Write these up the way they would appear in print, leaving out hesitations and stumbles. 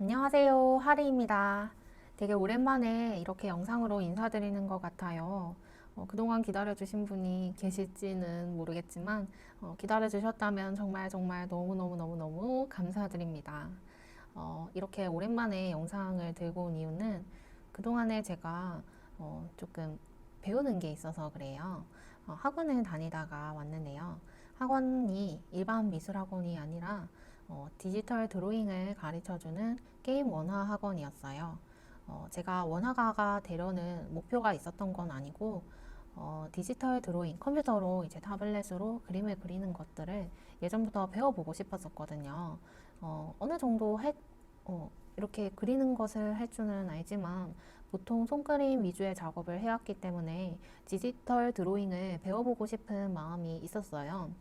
안녕하세요. 하리입니다. 되게 오랜만에 이렇게 영상으로 인사드리는 것 같아요. 그동안 기다려주신 분이 계실지는 모르겠지만, 기다려주셨다면 정말 정말 너무너무너무너무 감사드립니다. 이렇게 오랜만에 영상을 들고 온 이유는 그동안에 제가 조금 배우는 게 있어서 그래요. 학원을 다니다가 왔는데요. 학원이 일반 미술 학원이 아니라 디지털 드로잉을 가르쳐주는 게임 원화 학원이었어요. 제가 원화가가 되려는 목표가 있었던 건 아니고, 디지털 드로잉, 컴퓨터로 이제 타블렛으로 그림을 그리는 것들을 예전부터 배워보고 싶었었거든요. 어느 정도 이렇게 그리는 것을 할 줄은 알지만 보통 손그림 위주의 작업을 해왔기 때문에 디지털 드로잉을 배워보고 싶은 마음이 있었어요.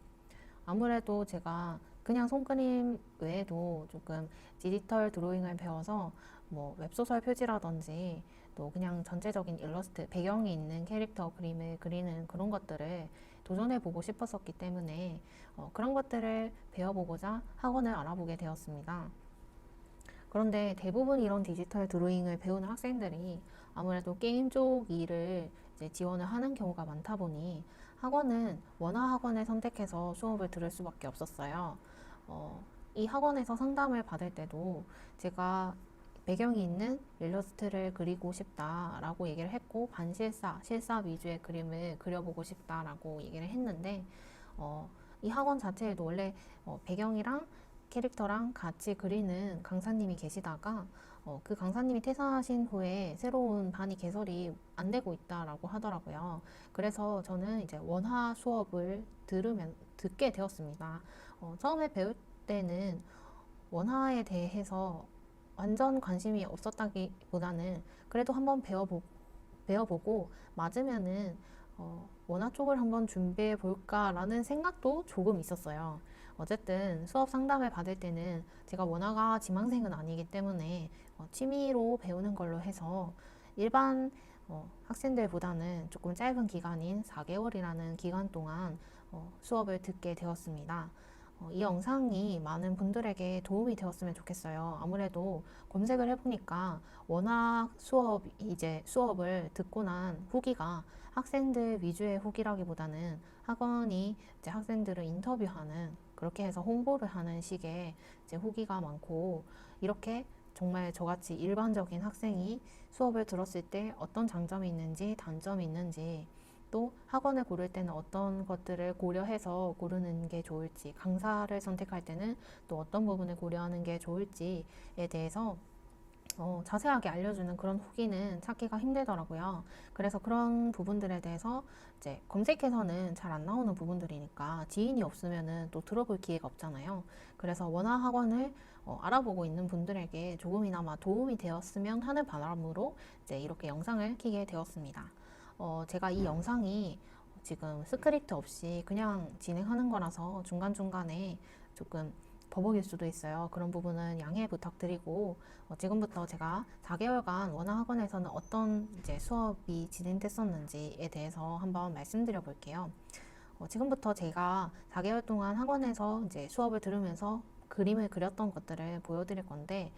아무래도 제가 그냥 손그림 외에도 조금 디지털 드로잉을 배워서 뭐 웹소설 표지라든지 또 그냥 전체적인 일러스트, 배경이 있는 캐릭터 그림을 그리는 그런 것들을 도전해보고 싶었었기 때문에 그런 것들을 배워보고자 학원을 알아보게 되었습니다. 그런데 대부분 이런 디지털 드로잉을 배우는 학생들이 아무래도 게임 쪽 일을 이제 지원을 하는 경우가 많다 보니 학원은 원화 학원을 선택해서 수업을 들을 수밖에 없었어요. 이 학원에서 상담을 받을 때도 제가 배경이 있는 일러스트를 그리고 싶다라고 얘기를 했고 반실사, 실사 위주의 그림을 그려보고 싶다라고 얘기를 했는데 이 학원 자체에도 원래 배경이랑 캐릭터랑 같이 그리는 강사님이 계시다가 그 강사님이 퇴사하신 후에 새로운 반이 개설이 안 되고 있다라고 하더라고요. 그래서 저는 이제 원화 수업을 듣게 되었습니다. 처음에 배울 때는 원화에 대해서 완전 관심이 없었다기보다는 그래도 한번 배워보고 맞으면은 원화 쪽을 한번 준비해 볼까라는 생각도 조금 있었어요. 어쨌든 수업 상담을 받을 때는 제가 원화가 지망생은 아니기 때문에 취미로 배우는 걸로 해서 일반 학생들보다는 조금 짧은 기간인 4개월이라는 기간 동안 수업을 듣게 되었습니다. 이 영상이 많은 분들에게 도움이 되었으면 좋겠어요. 아무래도 검색을 해보니까 원화 수업을 듣고 난 후기가 학생들 위주의 후기라기보다는 학원이 이제 학생들을 인터뷰하는 그렇게 해서 홍보를 하는 식의 이제 후기가 많고 이렇게 정말 저같이 일반적인 학생이 수업을 들었을 때 어떤 장점이 있는지 단점이 있는지 또 학원을 고를 때는 어떤 것들을 고려해서 고르는 게 좋을지 강사를 선택할 때는 또 어떤 부분을 고려하는 게 좋을지에 대해서 자세하게 알려주는 그런 후기는 찾기가 힘들더라고요. 그래서 그런 부분들에 대해서 이제 검색해서는 잘 안 나오는 부분들이니까 지인이 없으면은 또 들어볼 기회가 없잖아요. 그래서 원화 학원을 알아보고 있는 분들에게 조금이나마 도움이 되었으면 하는 바람으로 이제 이렇게 영상을 켜게 되었습니다. 제가 이 영상이 지금 스크립트 없이 그냥 진행하는 거라서 중간중간에 조금 버벅일 수도 있어요. 그런 부분은 양해 부탁드리고 지금부터 제가 4개월간 원화 학원에서는 어떤 이제 수업이 진행됐었는지에 대해서 한번 말씀드려 볼게요. 지금부터 제가 4개월 동안 학원에서 이제 수업을 들으면서 그림을 그렸던 것들을 보여드릴 건데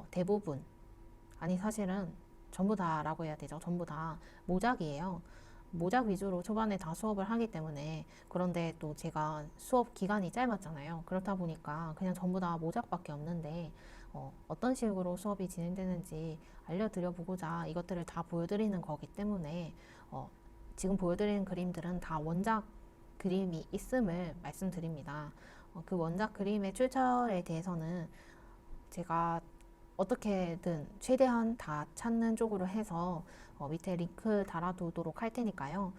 대부분 아니 사실은 전부 다라고 해야 되죠. 전부 다 모작이에요. 모작 위주로 초반에 다 수업을 하기 때문에 그런데 또 제가 수업 기간이 짧았잖아요. 그렇다 보니까 그냥 전부 다 모작밖에 없는데 어떤 식으로 수업이 진행되는지 알려드려 보고자 이것들을 다 보여드리는 거기 때문에 지금 보여드리는 그림들은 다 원작 그림이 있음을 말씀드립니다. 그 원작 그림의 출처에 대해서는 제가 어떻게든 최대한 다 찾는 쪽으로 해서 밑에 링크 달아두도록 할 테니까요.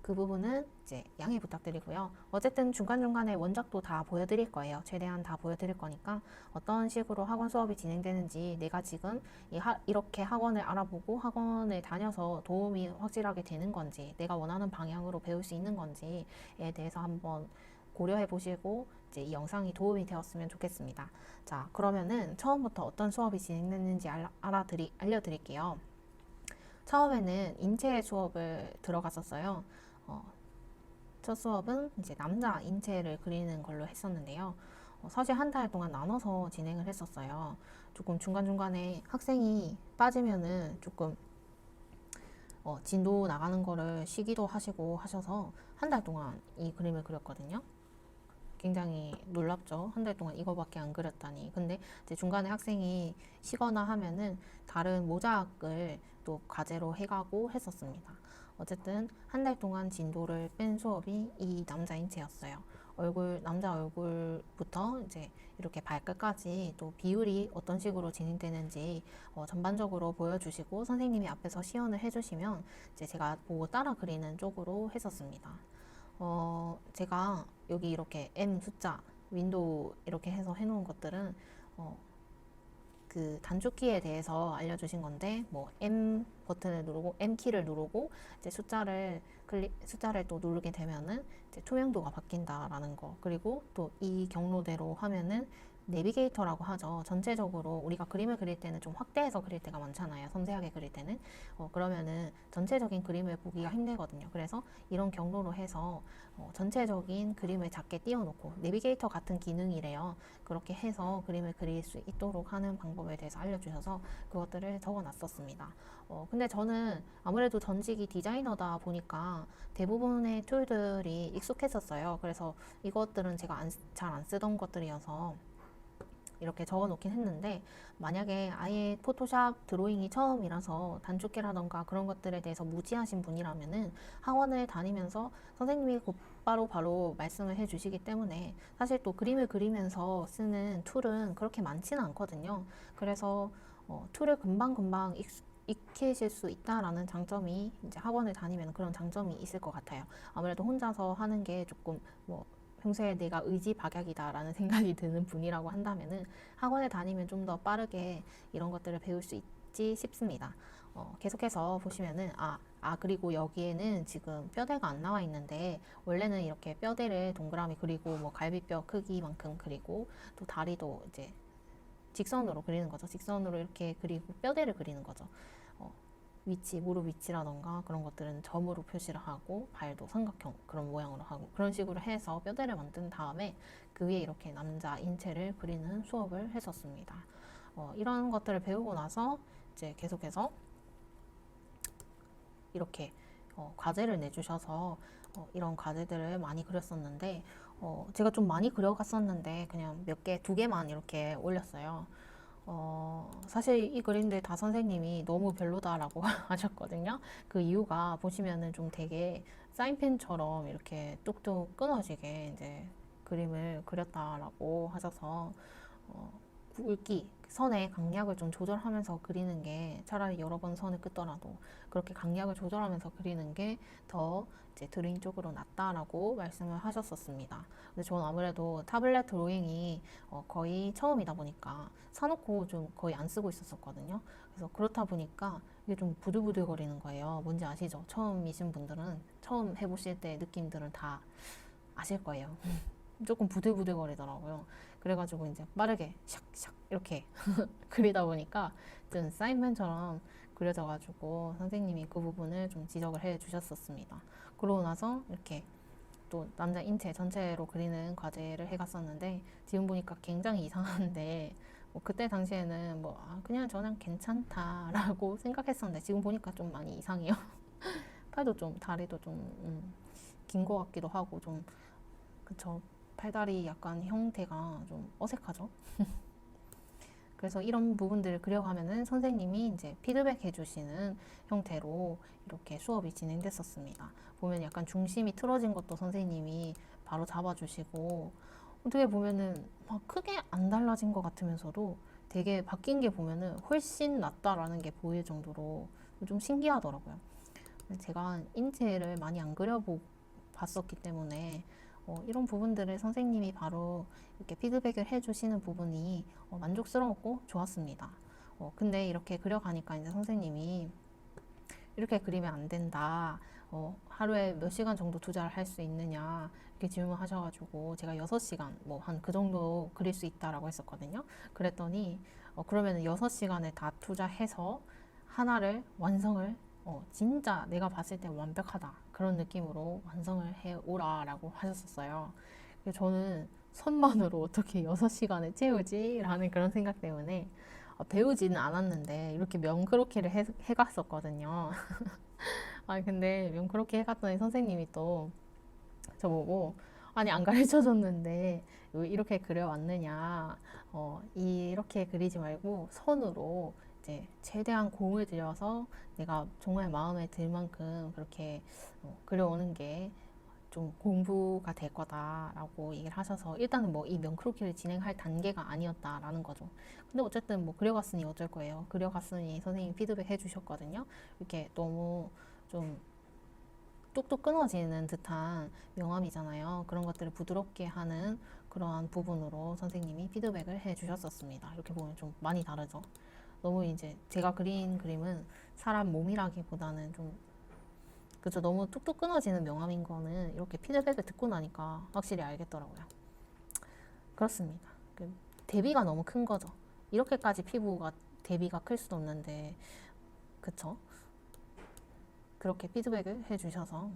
그 부분은 이제 양해 부탁드리고요. 어쨌든 중간중간에 원작도 다 보여드릴 거예요. 최대한 다 보여드릴 거니까 어떤 식으로 학원 수업이 진행되는지 내가 지금 이렇게 학원을 알아보고 학원을 다녀서 도움이 확실하게 되는 건지 내가 원하는 방향으로 배울 수 있는 건지에 대해서 한번 고려해 보시고 이제 이 영상이 도움이 되었으면 좋겠습니다. 자, 그러면은 처음부터 어떤 수업이 진행됐는지 알려드릴게요. 처음에는 인체 수업을 들어갔었어요. 첫 수업은 이제 남자 인체를 그리는 걸로 했었는데요. 사실 한 달 동안 나눠서 진행을 했었어요. 조금 중간중간에 학생이 빠지면은 조금 진도 나가는 거를 쉬기도 하시고 하셔서 한 달 동안 이 그림을 그렸거든요. 굉장히 놀랍죠. 한 달 동안 이거밖에 안 그렸다니. 근데 이제 중간에 학생이 쉬거나 하면은 다른 모작을 또 과제로 해가고 했었습니다. 어쨌든 한 달 동안 진도를 뺀 수업이 이 남자 인체였어요. 남자 얼굴부터 이제 이렇게 발끝까지 또 비율이 어떤 식으로 진행되는지 전반적으로 보여주시고 선생님이 앞에서 시연을 해주시면 이제 제가 보고 따라 그리는 쪽으로 했었습니다. 제가 여기 이렇게 M 숫자, 윈도우 이렇게 해서 해놓은 것들은 그 단축키에 대해서 알려주신 건데, 뭐 M 버튼을 누르고 M 키를 누르고 이제 숫자를 또 누르게 되면은 이제 투명도가 바뀐다라는 거. 그리고 또 이 경로대로 하면은 내비게이터라고 하죠. 전체적으로 우리가 그림을 그릴 때는 좀 확대해서 그릴 때가 많잖아요. 섬세하게 그릴 때는. 그러면은 전체적인 그림을 보기가 힘들거든요. 그래서 이런 경로로 해서 전체적인 그림을 작게 띄워놓고 내비게이터 같은 기능이래요. 그렇게 해서 그림을 그릴 수 있도록 하는 방법에 대해서 알려주셔서 그것들을 적어놨었습니다. 근데 저는 아무래도 전직이 디자이너다 보니까 대부분의 툴들이 익숙했었어요. 그래서 이것들은 제가 잘 안 쓰던 것들이어서 이렇게 적어 놓긴 했는데, 만약에 아예 포토샵 드로잉이 처음이라서 단축키라던가 그런 것들에 대해서 무지하신 분이라면은 학원을 다니면서 선생님이 바로 말씀을 해 주시기 때문에 사실 또 그림을 그리면서 쓰는 툴은 그렇게 많지는 않거든요. 그래서 툴을 금방금방 익히실 수 있다라는 장점이, 이제 학원을 다니면 그런 장점이 있을 것 같아요. 아무래도 혼자서 하는 게 조금 평소에 내가 의지박약이다라는 생각이 드는 분이라고 한다면은 학원에 다니면 좀 더 빠르게 이런 것들을 배울 수 있지 싶습니다. 계속해서 보시면은 그리고 여기에는 지금 뼈대가 안 나와 있는데, 원래는 이렇게 뼈대를 동그라미 그리고 뭐 갈비뼈 크기만큼 그리고 또 다리도 이제 직선으로 그리는 거죠. 직선으로 이렇게 그리고 뼈대를 그리는 거죠. 무릎 위치라던가 그런 것들은 점으로 표시를 하고, 발도 삼각형 그런 모양으로 하고, 그런 식으로 해서 뼈대를 만든 다음에 그 위에 이렇게 남자 인체를 그리는 수업을 했었습니다. 이런 것들을 배우고 나서 이제 계속해서 이렇게 과제를 내주셔서 이런 과제들을 많이 그렸었는데, 제가 좀 많이 그려갔었는데 그냥 두 개만 이렇게 올렸어요. 사실 이 그림들 다 선생님이 너무 별로다라고 하셨거든요. 그 이유가 보시면은 좀 되게 사인펜처럼 이렇게 뚝뚝 끊어지게 이제 그림을 그렸다라고 하셔서, 굵기, 선의 강약을 좀 조절하면서 그리는 게, 차라리 여러 번 선을 긋더라도 그렇게 강약을 조절하면서 그리는 게 더 이제 드로잉 쪽으로 낫다라고 말씀을 하셨었습니다. 근데 저는 아무래도 타블렛 드로잉이 거의 처음이다 보니까 사놓고 좀 거의 안 쓰고 있었거든요. 그래서 그렇다 보니까 이게 좀 부들부들거리는 거예요. 뭔지 아시죠? 처음이신 분들은 처음 해보실 때 느낌들은 다 아실 거예요. 조금 부들부들거리더라고요. 그래가지고 이제 빠르게 샥샥 이렇게 그리다 보니까 좀 사인펜처럼 그려져가지고 선생님이 그 부분을 좀 지적을 해 주셨었습니다. 그러고 나서 이렇게 또 남자 인체 전체로 그리는 과제를 해갔었는데, 지금 보니까 굉장히 이상한데, 그때 당시에는 그냥 저는 괜찮다라고 생각했었는데 지금 보니까 좀 많이 이상해요. 팔도 좀, 다리도 좀 긴 것 같기도 하고, 좀 그쵸. 팔다리 약간 형태가 좀 어색하죠. 그래서 이런 부분들을 그려가면은 선생님이 이제 피드백 해주시는 형태로 이렇게 수업이 진행됐었습니다. 보면 약간 중심이 틀어진 것도 선생님이 바로 잡아주시고, 어떻게 보면은 막 크게 안 달라진 것 같으면서도 되게 바뀐 게 보면은 훨씬 낫다라는 게 보일 정도로 좀 신기하더라고요. 제가 인체를 많이 안 그려봤었기 때문에 이런 부분들을 선생님이 바로 이렇게 피드백을 해주시는 부분이 만족스러웠고 좋았습니다. 근데 이렇게 그려가니까 이제 선생님이 이렇게 그리면 안 된다. 하루에 몇 시간 정도 투자를 할 수 있느냐 이렇게 질문하셔가지고, 제가 6시간 한 그 정도 그릴 수 있다라고 했었거든요. 그랬더니 그러면 6시간을 다 투자해서 하나를 완성을, 진짜 내가 봤을 때 완벽하다 그런 느낌으로 완성을 해 오라라고 하셨었어요. 저는 선만으로 어떻게 6시간을 채우지? 라는 그런 생각 때문에 배우지는 않았는데 이렇게 명크로키를 해갔었거든요. 아 근데 명크로키 해갔더니 선생님이 또 저보고 아니 안 가르쳐 줬는데 왜 이렇게 그려왔느냐 이렇게 그리지 말고 선으로 이제 최대한 공을 들여서 내가 정말 마음에 들 만큼 그렇게 그려오는 게 좀 공부가 될 거다라고 얘기를 하셔서 일단은 뭐 이 명크로키를 진행할 단계가 아니었다라는 거죠. 근데 어쨌든 뭐 그려갔으니 어쩔 거예요. 그려갔으니 선생님 피드백 해주셨거든요. 이렇게 너무 좀 뚝뚝 끊어지는 듯한 명암이잖아요. 그런 것들을 부드럽게 하는 그러한 부분으로 선생님이 피드백을 해주셨었습니다. 이렇게 보면 좀 많이 다르죠. 너무 이제 제가 그린 그림은 사람 몸이라기보다는 좀 그죠. 너무 뚝뚝 끊어지는 명암인 거는 이렇게 피드백을 듣고 나니까 확실히 알겠더라고요. 그렇습니다. 그 대비가 너무 큰 거죠. 이렇게까지 피부가 대비가 클 수도 없는데, 그쵸? 그렇게 피드백을 해주셔서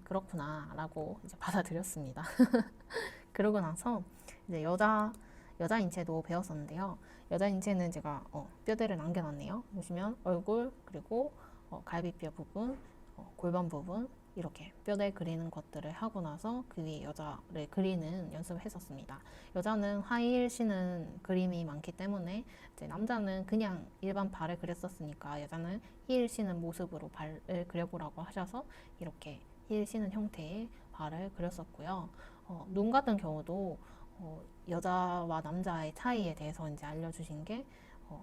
그렇구나 라고 이제 받아들였습니다. 그러고 나서 이제 여자 인체도 배웠었는데요. 여자 인체는 제가 뼈대를 남겨놨네요. 보시면 얼굴 그리고 갈비뼈 부분, 골반 부분 이렇게 뼈대 그리는 것들을 하고 나서 그 위에 여자를 그리는 연습을 했었습니다. 여자는 하이힐 신은 그림이 많기 때문에 이제 남자는 그냥 일반 발을 그렸었으니까 여자는 힐 신은 모습으로 발을 그려보라고 하셔서 이렇게 힐 신은 형태의 발을 그렸었고요. 눈 같은 경우도 여자와 남자의 차이에 대해서 이제 알려주신 게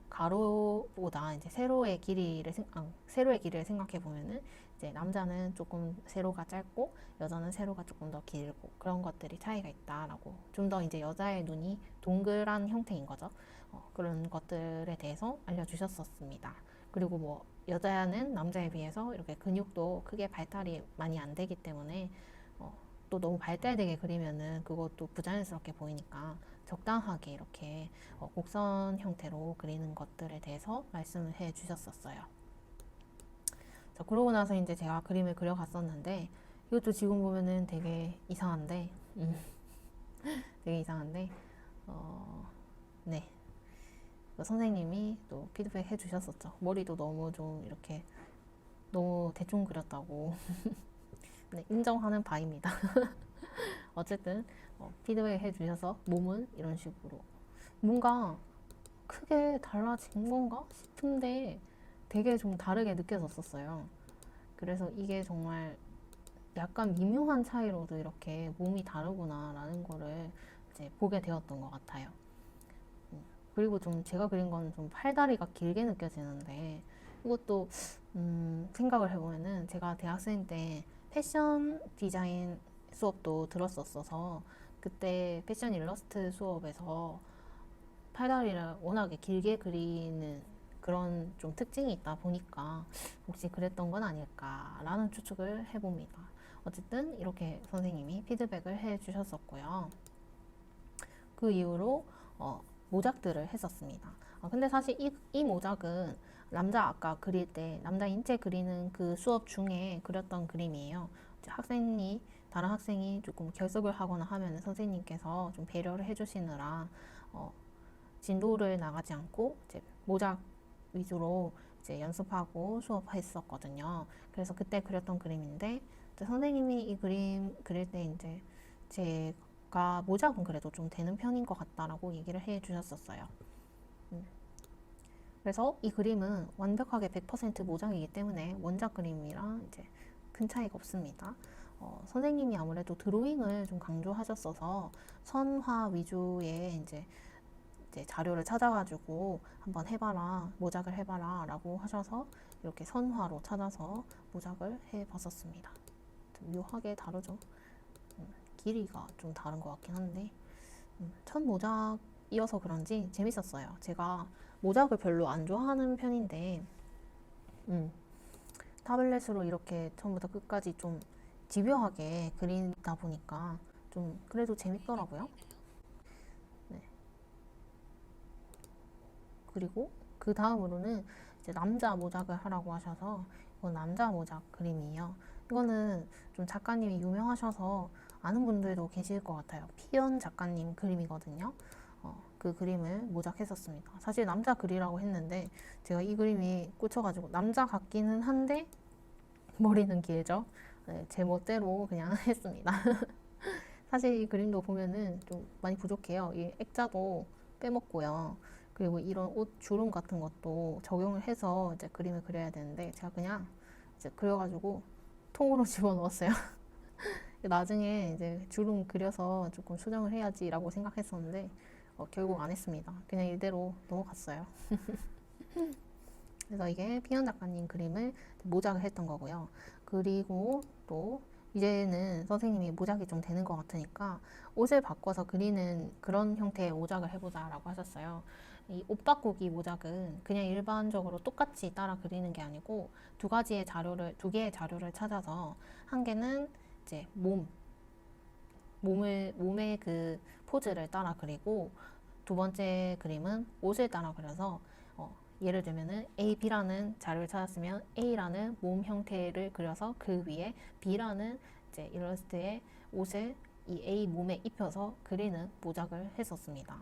가로보다 이제 세로의 길이를 생각해 보면은 이제 남자는 조금 세로가 짧고 여자는 세로가 조금 더 길고 그런 것들이 차이가 있다라고 좀 더 이제 여자의 눈이 동그란 형태인 거죠. 그런 것들에 대해서 알려주셨었습니다. 그리고 뭐 여자는 남자에 비해서 이렇게 근육도 크게 발달이 많이 안 되기 때문에 또 너무 발달되게 그리면은 그것도 부자연스럽게 보이니까 적당하게 이렇게 곡선 형태로 그리는 것들에 대해서 말씀을 해 주셨었어요. 자, 그러고 나서 이제 제가 그림을 그려갔었는데 이것도 지금 보면은 되게 이상한데 되게 이상한데 네. 선생님이 또 피드백 해 주셨었죠. 머리도 너무 좀 이렇게 너무 대충 그렸다고 네, 인정하는 바입니다. 어쨌든 피드백 해주셔서 몸은 이런 식으로 뭔가 크게 달라진 건가 싶은데 되게 좀 다르게 느껴졌었어요. 그래서 이게 정말 약간 미묘한 차이로도 이렇게 몸이 다르구나라는 거를 이제 보게 되었던 것 같아요. 그리고 좀 제가 그린 건 좀 팔다리가 길게 느껴지는데 이것도 생각을 해보면은 제가 대학생 때 패션 디자인 수업도 들었었어서 그때 패션 일러스트 수업에서 팔다리를 워낙에 길게 그리는 그런 좀 특징이 있다 보니까 혹시 그랬던 건 아닐까라는 추측을 해봅니다. 어쨌든 이렇게 선생님이 피드백을 해주셨었고요. 그 이후로 모작들을 했었습니다. 근데 사실 이 모작은 남자 아까 그릴 때 남자 인체 그리는 그 수업 중에 그렸던 그림이에요. 다른 학생이 조금 결석을 하거나 하면 선생님께서 좀 배려를 해주시느라 진도를 나가지 않고 이제 모작 위주로 이제 연습하고 수업했었거든요. 그래서 그때 그렸던 그림인데 선생님이 이 그림 그릴 때 이제 제가 모작은 그래도 좀 되는 편인 것 같다라고 얘기를 해 주셨었어요. 그래서 이 그림은 완벽하게 100% 모작이기 때문에 원작 그림이랑 이제 큰 차이가 없습니다. 선생님이 아무래도 드로잉을 좀 강조하셨어서 선화 위주의 이제 자료를 찾아가지고 한번 해봐라, 모작을 해봐라 라고 하셔서 이렇게 선화로 찾아서 모작을 해봤었습니다. 좀 묘하게 다르죠. 길이가 좀 다른 것 같긴 한데 첫 모작이어서 그런지 재밌었어요. 제가 모작을 별로 안 좋아하는 편인데 타블렛으로 이렇게 처음부터 끝까지 좀 집요하게 그리다 보니까 좀 그래도 재밌더라고요. 네. 그리고 그 다음으로는 이제 남자 모작을 하라고 하셔서 이건 남자 모작 그림이에요. 이거는 좀 작가님이 유명하셔서 아는 분들도 계실 것 같아요. 피연 작가님 그림이거든요. 그 그림을 모작했었습니다. 사실 남자 글이라고 했는데 제가 이 그림이 꽂혀가지고 남자 같기는 한데 머리는 길죠. 네, 제 멋대로 그냥 했습니다. 사실 이 그림도 보면은 좀 많이 부족해요. 이 액자도 빼먹고요. 그리고 이런 옷 주름 같은 것도 적용을 해서 이제 그림을 그려야 되는데 제가 그냥 이제 그려가지고 통으로 집어넣었어요. 나중에 이제 주름 그려서 조금 수정을 해야지라고 생각했었는데 결국 안 했습니다. 그냥 이대로 넘어갔어요. 그래서 이게 피연 작가님 그림을 모작을 했던 거고요. 그리고 또 이제는 선생님이 모작이 좀 되는 것 같으니까 옷을 바꿔서 그리는 그런 형태의 모작을 해보자라고 하셨어요. 이 옷 바꾸기 모작은 그냥 일반적으로 똑같이 따라 그리는 게 아니고 두 개의 자료를 찾아서 한 개는 이제 몸의 그 포즈를 따라 그리고 두 번째 그림은 옷을 따라 그려서 예를 들면은 A, B라는 자료를 찾았으면 A라는 몸 형태를 그려서 그 위에 B라는 이제 일러스트의 옷을 이 A 몸에 입혀서 그리는 모작을 했었습니다.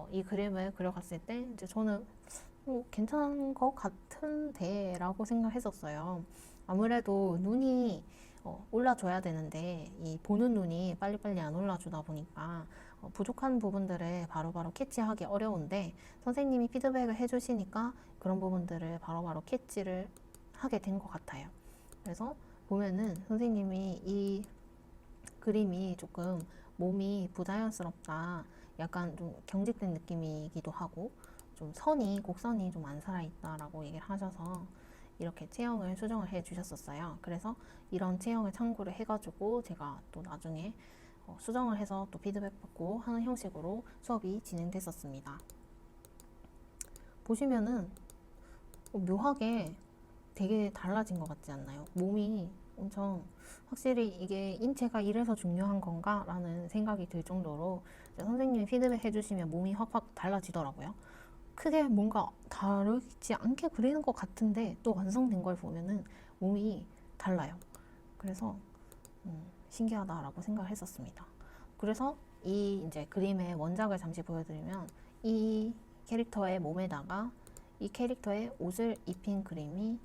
이 그림을 그려갔을 때 이제 저는 괜찮은 것 같은데라고 생각했었어요. 아무래도 눈이 올라줘야 되는데 이 보는 눈이 빨리빨리 안 올라주다 보니까 부족한 부분들을 바로바로 캐치하기 어려운데 선생님이 피드백을 해주시니까 그런 부분들을 바로바로 캐치를 하게 된 것 같아요. 그래서 보면은 선생님이 이 그림이 조금 몸이 부자연스럽다, 약간 좀 경직된 느낌이기도 하고 좀 곡선이 좀 안 살아있다라고 얘기를 하셔서 이렇게 체형을 수정을 해 주셨었어요. 그래서 이런 체형을 참고를 해가지고 제가 또 나중에 수정을 해서 또 피드백 받고 하는 형식으로 수업이 진행됐었습니다. 보시면은 묘하게 되게 달라진 것 같지 않나요? 몸이 엄청 확실히 이게 인체가 이래서 중요한 건가? 라는 생각이 들 정도로 선생님이 피드백 해주시면 몸이 확확 달라지더라고요. 크게 뭔가 다르지 않게 그리는 것 같은데 또 완성된 걸 보면은 몸이 달라요. 그래서 신기하다라고 생각을 했었습니다. 그래서 이 이제 그림의 원작을 잠시 보여드리면 이 캐릭터의 몸에다가 이 캐릭터의 옷을 입힌 그림이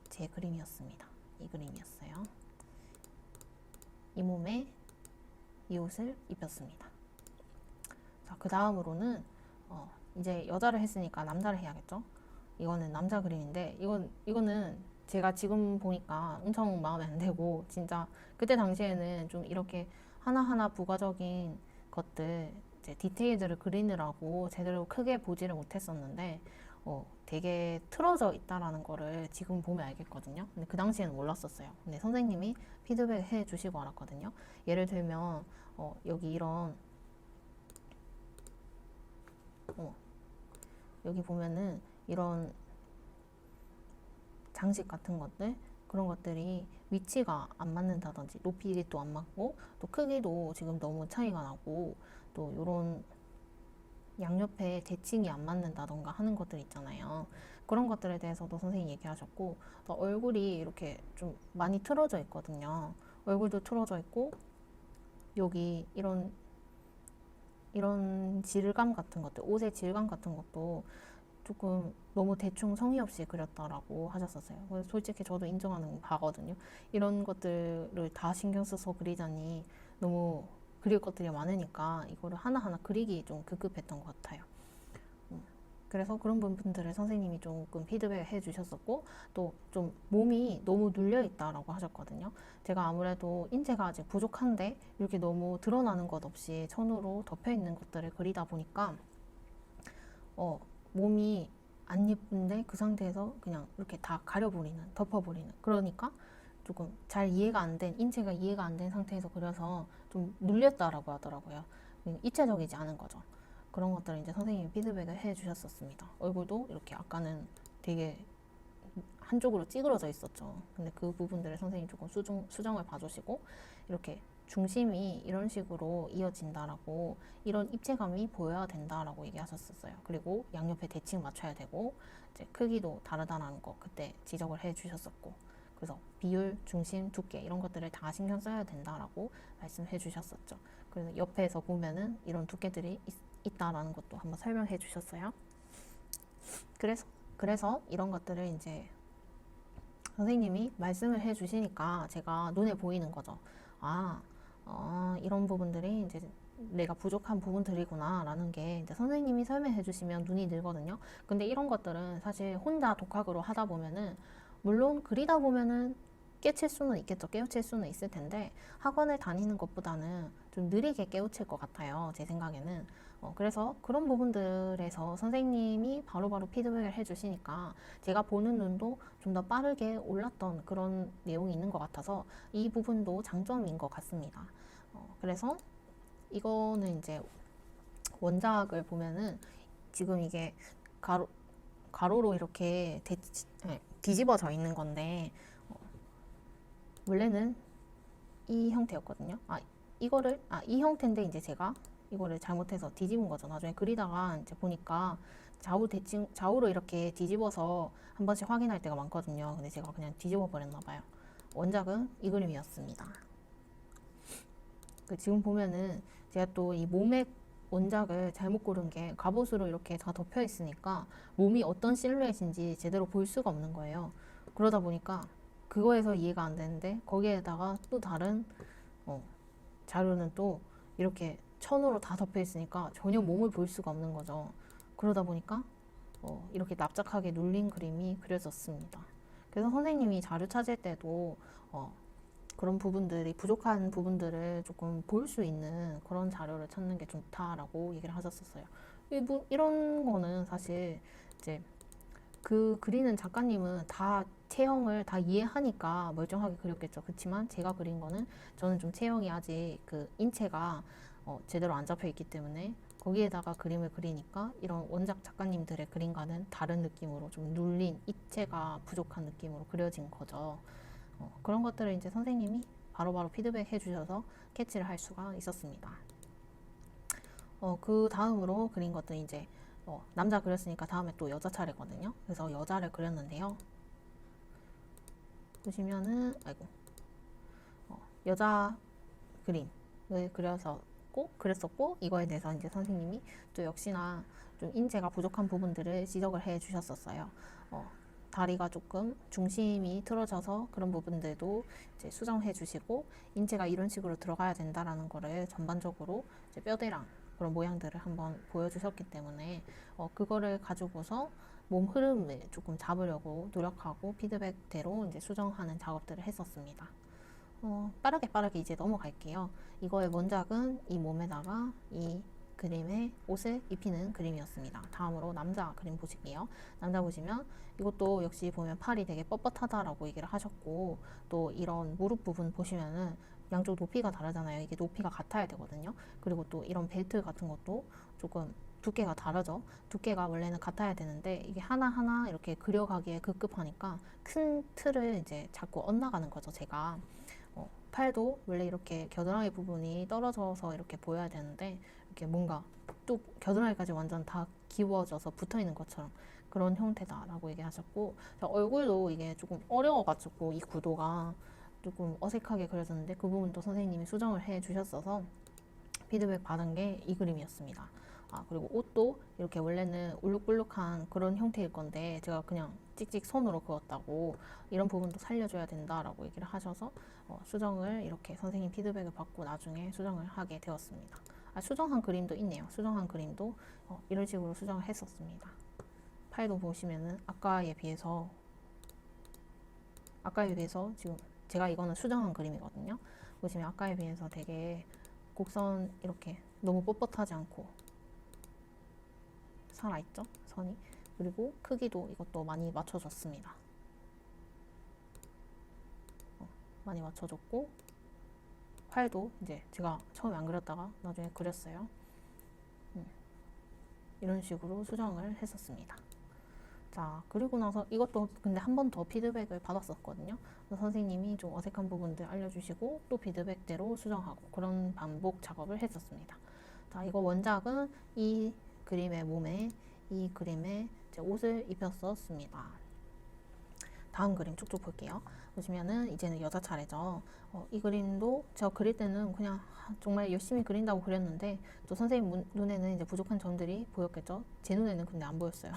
제 그림이었습니다. 이 그림이었어요. 이 몸에 이 옷을 입혔습니다. 자, 그 다음으로는 이제 여자를 했으니까 남자를 해야겠죠? 이거는 남자 그림인데 이거는 제가 지금 보니까 엄청 마음에 안 들고 진짜 그때 당시에는 좀 이렇게 하나하나 부가적인 것들 이제 디테일들을 그리느라고 제대로 크게 보지를 못했었는데 되게 틀어져 있다라는 거를 지금 보면 알겠거든요. 근데 그 당시에는 몰랐었어요. 근데 선생님이 피드백 해 주시고 알았거든요. 예를 들면 여기 이런 여기 보면은 이런 장식 같은 것들 그런 것들이 위치가 안 맞는다든지 높이도 안 맞고 또 크기도 지금 너무 차이가 나고 또 이런 양옆에 대칭이 안 맞는다던가 하는 것들 있잖아요. 그런 것들에 대해서도 선생님이 얘기하셨고 또 얼굴이 이렇게 좀 많이 틀어져 있거든요. 얼굴도 틀어져 있고 여기 이런 질감 같은 것들, 옷의 질감 같은 것도 조금 너무 대충 성의 없이 그렸다라고 하셨었어요. 그래서 솔직히 저도 인정하는 바거든요. 이런 것들을 다 신경 써서 그리자니 너무 그릴 것들이 많으니까 이거를 하나하나 그리기 좀 급급했던 것 같아요. 그래서 그런 부분들을 선생님이 조금 피드백 해 주셨었고 또 좀 몸이 너무 눌려 있다라고 하셨거든요. 제가 아무래도 인체가 아직 부족한데 이렇게 너무 드러나는 것 없이 천으로 덮여 있는 것들을 그리다 보니까 몸이 안 예쁜데 그 상태에서 그냥 이렇게 다 가려버리는, 덮어버리는. 그러니까 조금 잘 이해가 안 된, 인체가 이해가 안 된 상태에서 그려서 좀 눌렸다라고 하더라고요. 입체적이지 않은 거죠. 그런 것들을 이제 선생님이 피드백을 해 주셨었습니다. 얼굴도 이렇게 아까는 되게 한쪽으로 찌그러져 있었죠. 근데 그 부분들을 선생님이 조금 수정을 봐주시고 이렇게 중심이 이런 식으로 이어진다라고 이런 입체감이 보여야 된다라고 얘기하셨었어요. 그리고 양옆에 대칭 맞춰야 되고 이제 크기도 다르다라는 거 그때 지적을 해 주셨었고 그래서 비율, 중심, 두께 이런 것들을 다 신경 써야 된다라고 말씀해 주셨었죠. 그래서 옆에서 보면은 이런 두께들이 있다라는 것도 한번 설명해 주셨어요. 그래서 이런 것들을 이제 선생님이 말씀을 해 주시니까 제가 눈에 보이는 거죠. 이런 부분들이 이제 내가 부족한 부분들이구나 라는 게 이제 선생님이 설명해 주시면 눈이 늘거든요. 근데 이런 것들은 사실 혼자 독학으로 하다 보면은 물론 그리다 보면은 깨칠 수는 있겠죠. 깨우칠 수는 있을 텐데 학원을 다니는 것보다는 좀 느리게 깨우칠 것 같아요. 제 생각에는. 그래서 그런 부분들에서 선생님이 바로바로 피드백을 해주시니까 제가 보는 눈도 좀 더 빠르게 올랐던 그런 내용이 있는 것 같아서 이 부분도 장점인 것 같습니다. 그래서 이거는 이제 원작을 보면은 지금 이게 가로로 이렇게 뒤집어져 있는 건데 원래는 이 형태였거든요. 이 형태인데 이제 제가 이거를 잘못해서 뒤집은 거죠. 나중에 그리다가 이제 보니까 좌우로 이렇게 뒤집어서 한 번씩 확인할 때가 많거든요. 근데 제가 그냥 뒤집어 버렸나 봐요. 원작은 이 그림이었습니다. 지금 보면은 제가 또 이 몸의 원작을 잘못 고른 게 갑옷으로 이렇게 다 덮여 있으니까 몸이 어떤 실루엣인지 제대로 볼 수가 없는 거예요. 그러다 보니까 그거에서 이해가 안 되는데 거기에다가 또 다른 자료는 또 이렇게 천으로 다 덮여 있으니까 전혀 몸을 볼 수가 없는 거죠. 그러다 보니까 이렇게 납작하게 눌린 그림이 그려졌습니다. 그래서 선생님이 자료 찾을 때도 그런 부분들이 부족한 부분들을 조금 볼 수 있는 그런 자료를 찾는 게 좋다라고 얘기를 하셨었어요. 이런 거는 사실 이제 그 그리는 작가님은 다 체형을 다 이해하니까 멀쩡하게 그렸겠죠. 그렇지만 제가 그린 거는 저는 좀 체형이 아직 그 인체가 제대로 안 잡혀 있기 때문에 거기에다가 그림을 그리니까 이런 원작 작가님들의 그림과는 다른 느낌으로 좀 눌린 입체가 부족한 느낌으로 그려진 거죠. 그런 것들을 이제 선생님이 바로바로 피드백 해주셔서 캐치를 할 수가 있었습니다. 그 다음으로 그린 것들은 이제 남자 그렸으니까 다음에 또 여자 차례거든요. 그래서 여자를 그렸는데요. 보시면은 여자 그림을 그렸었고 이거에 대해서 이제 선생님이 또 역시나 좀 인체가 부족한 부분들을 지적을 해 주셨었어요. 다리가 조금 중심이 틀어져서 그런 부분들도 이제 수정해 주시고 인체가 이런 식으로 들어가야 된다라는 거를 전반적으로 이제 뼈대랑 그런 모양들을 한번 보여주셨기 때문에 그거를 가지고서 몸 흐름을 조금 잡으려고 노력하고 피드백대로 이제 수정하는 작업들을 했었습니다. 빠르게 이제 넘어갈게요. 이거의 원작은 이 몸에다가 이 그림의 옷을 입히는 그림이었습니다. 다음으로 남자 그림 보실게요. 남자 보시면 이것도 역시 보면 팔이 되게 뻣뻣하다라고 얘기를 하셨고 또 이런 무릎 부분 보시면은 양쪽 높이가 다르잖아요. 이게 높이가 같아야 되거든요. 그리고 또 이런 벨트 같은 것도 조금 두께가 다르죠. 두께가 원래는 같아야 되는데 이게 하나하나 이렇게 그려가기에 급급하니까 큰 틀을 이제 자꾸 엇나가는 거죠. 제가 팔도 원래 이렇게 겨드랑이 부분이 떨어져서 이렇게 보여야 되는데 이렇게 뭔가 또 겨드랑이까지 완전 다 기워져서 붙어 있는 것처럼 그런 형태다라고 얘기하셨고 얼굴도 이게 조금 어려워가지고 이 구도가 조금 어색하게 그려졌는데 그 부분도 선생님이 수정을 해 주셨어서 피드백 받은 게 이 그림이었습니다. 그리고 옷도 이렇게 원래는 울룩불룩한 그런 형태일 건데 제가 그냥 찍찍 손으로 그었다고 이런 부분도 살려줘야 된다라고 얘기를 하셔서 수정을 이렇게 선생님 피드백을 받고 나중에 수정을 하게 되었습니다. 수정한 그림도 있네요. 수정한 그림도 이런 식으로 수정을 했었습니다. 팔도 보시면은 아까에 비해서 지금 제가 이거는 수정한 그림이거든요. 보시면 아까에 비해서 되게 곡선 이렇게 너무 뻣뻣하지 않고 살아있죠? 선이. 그리고 크기도 이것도 많이 맞춰줬습니다. 많이 맞춰줬고 팔도 이제 제가 처음에 안 그렸다가 나중에 그렸어요. 이런 식으로 수정을 했었습니다. 자, 그리고 나서 이것도 근데 한 번 더 피드백을 받았었거든요. 선생님이 좀 어색한 부분들 알려주시고 또 피드백대로 수정하고 그런 반복 작업을 했었습니다. 자, 이거 원작은 이 그림의 몸에 이 그림에 옷을 입혔었습니다. 다음 그림 쭉쭉 볼게요. 보시면은 이제는 여자 차례죠. 이 그림도 제가 그릴 때는 그냥 정말 열심히 그린다고 그렸는데 또 선생님 눈에는 이제 부족한 점들이 보였겠죠. 제 눈에는 근데 안 보였어요.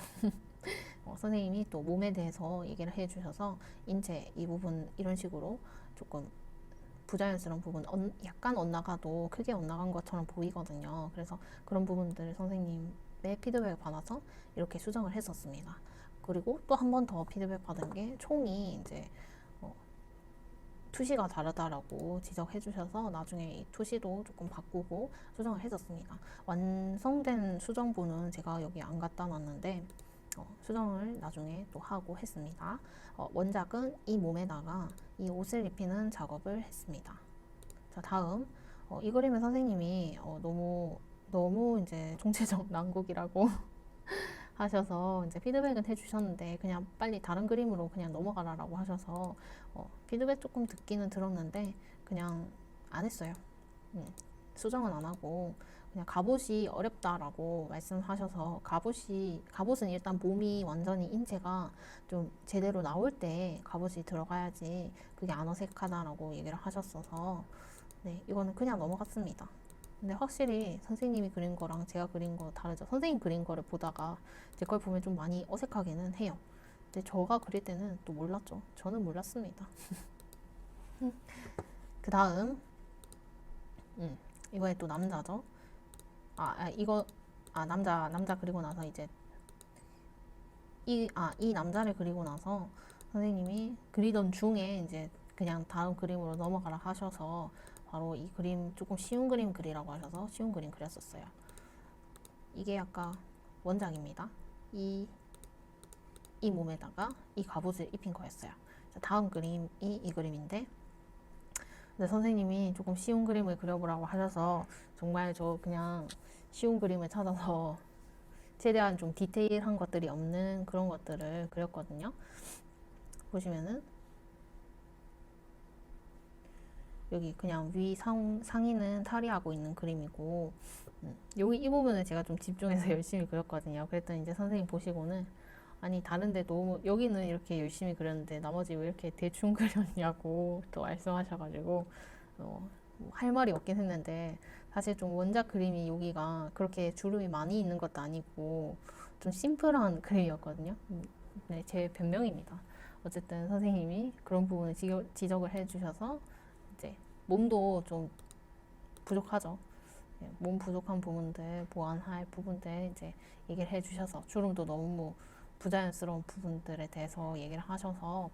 선생님이 또 몸에 대해서 얘기를 해주셔서 인체 이 부분 이런 식으로 조금 부자연스러운 부분 약간 엇나가도 크게 엇나간 것처럼 보이거든요. 그래서 그런 부분들을 선생님의 피드백을 받아서 이렇게 수정을 했었습니다. 그리고 또 한 번 더 피드백 받은 게 총이 이제 투시가 다르다라고 지적해 주셔서 나중에 이 투시도 조금 바꾸고 수정을 했었습니다. 완성된 수정본은 제가 여기 안 갖다 놨는데 수정을 나중에 또 하고 했습니다. 원작은 이 몸에다가 이 옷을 입히는 작업을 했습니다. 자, 다음 이 그림은 선생님이 너무 이제 총체적 난국이라고 하셔서 이제 피드백은 해주셨는데 그냥 빨리 다른 그림으로 그냥 넘어가라라고 하셔서 피드백 조금 듣기는 들었는데 그냥 안 했어요. 수정은 안 하고 그냥 갑옷이 어렵다라고 말씀하셔서 갑옷은 일단 몸이 완전히 인체가 좀 제대로 나올 때 갑옷이 들어가야지 그게 안 어색하다라고 얘기를 하셨어서 네, 이거는 그냥 넘어갔습니다. 근데 확실히 선생님이 그린 거랑 제가 그린 거 다르죠. 선생님 그린 거를 보다가 제 걸 보면 좀 많이 어색하기는 해요. 근데 제가 그릴 때는 또 몰랐죠. 저는 몰랐습니다. 그 다음 이번에 또 남자죠. 남자 그리고 나서 이제 이 남자를 그리고 나서 선생님이 그리던 중에 이제 그냥 다음 그림으로 넘어가라 하셔서 바로 이 그림 조금 쉬운 그림 그리라고 하셔서 쉬운 그림 그렸었어요. 이게 아까 원작입니다. 이 몸에다가 이 갑옷을 입힌 거였어요. 다음 그림이 이 그림인데 근데 선생님이 조금 쉬운 그림을 그려보라고 하셔서 정말 저 그냥 쉬운 그림을 찾아서 최대한 좀 디테일한 것들이 없는 그런 것들을 그렸거든요. 보시면은 여기 그냥 상의는 탈의하고 있는 그림이고 여기 이 부분을 제가 좀 집중해서 열심히 그렸거든요. 그랬더니 이제 선생님 보시고는 아니 다른데 너무 여기는 이렇게 열심히 그렸는데 나머지 왜 이렇게 대충 그렸냐고 또 말씀하셔가지고 할 말이 없긴 했는데 사실 좀 원작 그림이 여기가 그렇게 주름이 많이 있는 것도 아니고 좀 심플한 그림이었거든요. 네, 제 변명입니다. 어쨌든 선생님이 그런 부분을 지적을 해주셔서 이제 몸도 좀 부족하죠. 몸 부족한 부분들, 보완할 부분들 이제 얘기를 해주셔서 주름도 너무 부자연스러운 부분들에 대해서 얘기를 하셔서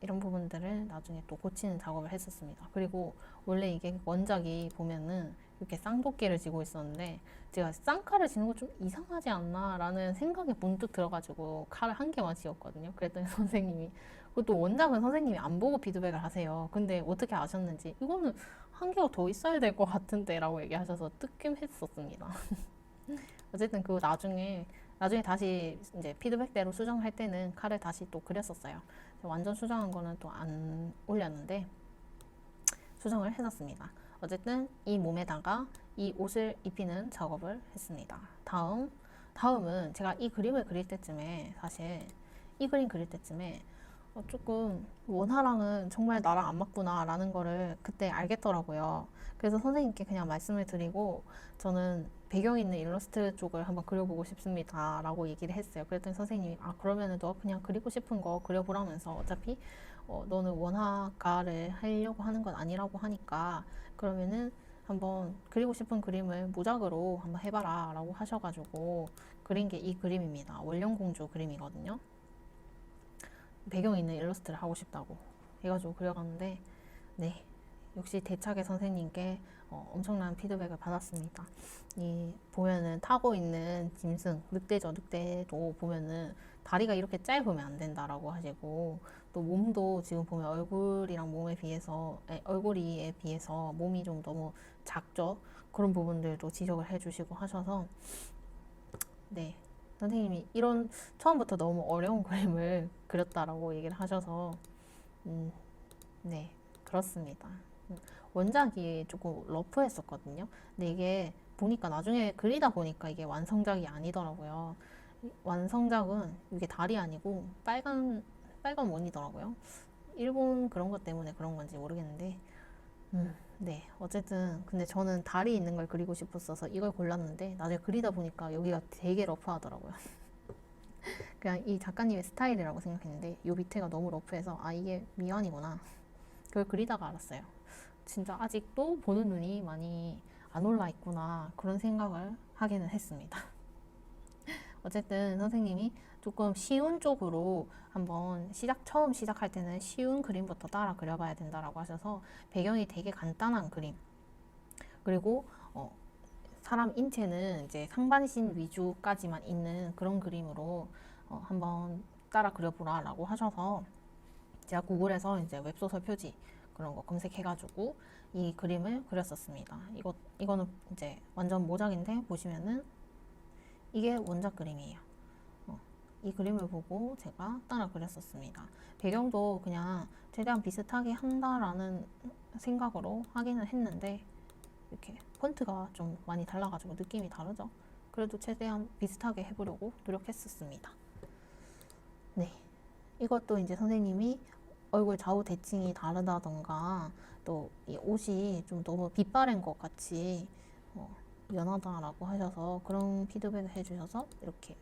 이런 부분들을 나중에 또 고치는 작업을 했었습니다. 그리고 원래 이게 원작이 보면은 이렇게 쌍도끼를 쥐고 있었는데 제가 쌍칼을 쥐는 거 좀 이상하지 않나 라는 생각이 문득 들어가지고 칼을 한 개만 쥐었거든요. 그랬더니 선생님이 그것도 원작은 선생님이 안 보고 피드백을 하세요. 근데 어떻게 아셨는지 이거는 한 개가 더 있어야 될 것 같은데 라고 얘기하셔서 뜨끔했었습니다. 어쨌든 그 나중에 다시 이제 피드백대로 수정할 때는 칼을 다시 또 그렸었어요. 완전 수정한 거는 또 안 올렸는데 수정을 해놨습니다. 어쨌든 이 몸에다가 이 옷을 입히는 작업을 했습니다. 다음은 제가 이 그림을 그릴 때쯤에 사실 이 그림 그릴 때쯤에 조금 원화랑은 정말 나랑 안 맞구나 라는 거를 그때 알겠더라고요. 그래서 선생님께 그냥 말씀을 드리고 저는 배경 있는 일러스트 쪽을 한번 그려보고 싶습니다 라고 얘기를 했어요. 그랬더니 선생님이 그러면은 너 그냥 그리고 싶은 거 그려보라면서 어차피 너는 원화가를 하려고 하는 건 아니라고 하니까 그러면은 한번 그리고 싶은 그림을 무작으로 한번 해봐라 라고 하셔가지고 그린 게 이 그림입니다. 원령공주 그림이거든요. 배경 있는 일러스트를 하고 싶다고 해가지고 그려갔는데 네, 역시 대차게 선생님께 엄청난 피드백을 받았습니다. 이 보면은 타고 있는 짐승 늑대죠. 늑대도 보면은 다리가 이렇게 짧으면 안 된다라고 하시고 또 몸도 지금 보면 얼굴에 비해서 몸이 좀 너무 작죠. 그런 부분들도 지적을 해주시고 하셔서 네, 선생님이 이런 처음부터 너무 어려운 그림을 그렸다라고 얘기를 하셔서 네, 그렇습니다. 원작이 조금 러프했었거든요. 근데 이게 보니까 나중에 그리다 보니까 이게 완성작이 아니더라고요. 완성작은 이게 달이 아니고 빨간 원이더라고요. 일본 그런 것 때문에 그런 건지 모르겠는데, 네. 어쨌든, 근데 저는 달이 있는 걸 그리고 싶었어서 이걸 골랐는데, 나중에 그리다 보니까 여기가 되게 러프하더라고요. 그냥 이 작가님의 스타일이라고 생각했는데, 요 밑에가 너무 러프해서, 아, 이게 미완이구나. 그걸 그리다가 알았어요. 진짜 아직도 보는 눈이 많이 안 올라 있구나. 그런 생각을 하기는 했습니다. 어쨌든 선생님이 조금 쉬운 쪽으로 한번 처음 시작할 때는 쉬운 그림부터 따라 그려봐야 된다라고 하셔서 배경이 되게 간단한 그림. 그리고 사람 인체는 이제 상반신 위주까지만 있는 그런 그림으로 한번 따라 그려보라라고 하셔서 제가 구글에서 이제 웹소설 표지 그런 거 검색해가지고 이 그림을 그렸었습니다. 이거는 이제 완전 모작인데 보시면은 이게 원작 그림이에요. 이 그림을 보고 제가 따라 그렸었습니다. 배경도 그냥 최대한 비슷하게 한다라는 생각으로 하기는 했는데 이렇게 폰트가 좀 많이 달라가지고 느낌이 다르죠. 그래도 최대한 비슷하게 해보려고 노력했었습니다. 네, 이것도 이제 선생님이 얼굴 좌우 대칭이 다르다던가 또 이 옷이 좀 너무 빛바랜 것 같이 연하다라고 하셔서 그런 피드백을 해주셔서 이렇게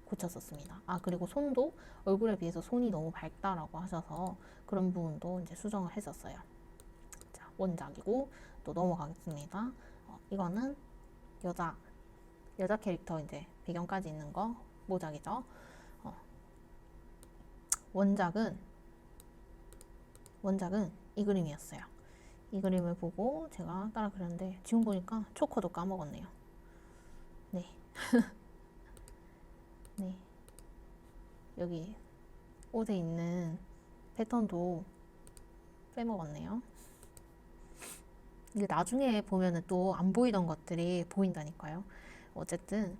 고쳤었습니다. 아, 그리고 손도 얼굴에 비해서 손이 너무 밝다라고 하셔서 그런 부분도 이제 수정을 했었어요. 자, 원작이고 또 넘어가겠습니다. 이거는 여자 캐릭터 이제 배경까지 있는 거 모작이죠. 원작은 이 그림이었어요. 이 그림을 보고 제가 따라 그렸는데 지금 보니까 초커도 까먹었네요. 네. 네. 여기 옷에 있는 패턴도 빼먹었네요. 이게 나중에 보면은 또 안 보이던 것들이 보인다니까요. 어쨌든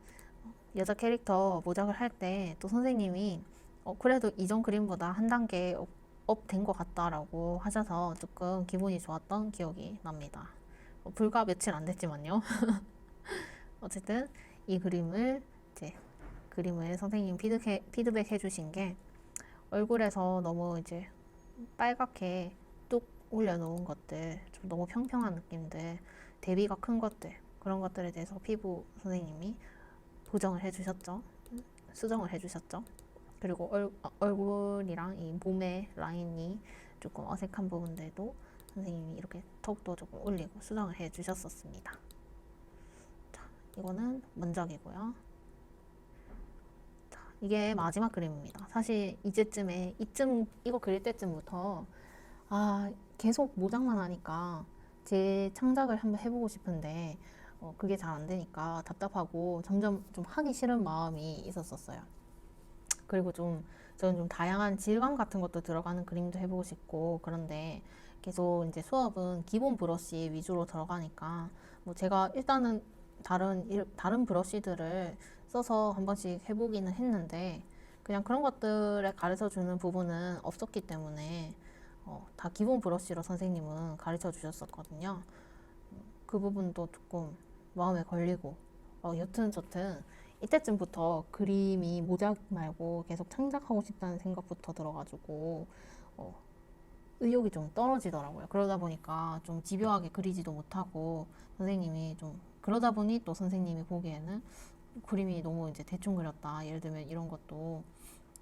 여자 캐릭터 모작을 할 때 또 선생님이 그래도 이전 그림보다 한 단계 업 된 것 같다라고 하셔서 조금 기분이 좋았던 기억이 납니다. 불과 며칠 안 됐지만요. 어쨌든 이 그림을 선생님 피드백 해주신 게 얼굴에서 너무 이제 빨갛게 뚝 올려놓은 것들, 좀 너무 평평한 느낌들, 대비가 큰 것들, 그런 것들에 대해서 피부 선생님이 보정을 해주셨죠. 수정을 해주셨죠. 그리고 얼굴이랑 이 몸의 라인이 조금 어색한 부분들도 선생님이 이렇게 턱도 조금 올리고 수정을 해주셨었습니다. 자, 이거는 원작이고요. 자, 이게 마지막 그림입니다. 사실 이거 그릴 때쯤부터 계속 모작만 하니까 제 창작을 한번 해보고 싶은데 그게 잘 안 되니까 답답하고 점점 좀 하기 싫은 마음이 있었어요. 그리고 저는 좀 다양한 질감 같은 것도 들어가는 그림도 해보고 싶고 그런데 계속 이제 수업은 기본 브러쉬 위주로 들어가니까 뭐 제가 일단은 다른 브러쉬들을 써서 한 번씩 해보기는 했는데 그냥 그런 것들에 가르쳐 주는 부분은 없었기 때문에 다 기본 브러쉬로 선생님은 가르쳐 주셨었거든요. 그 부분도 조금 마음에 걸리고 여튼 저튼 이때쯤부터 그림이 모작 말고 계속 창작하고 싶다는 생각부터 들어가지고 의욕이 좀 떨어지더라고요. 그러다 보니까 좀 집요하게 그리지도 못하고 선생님이 좀 그러다 보니 또 선생님이 보기에는 그림이 너무 이제 대충 그렸다. 예를 들면 이런 것도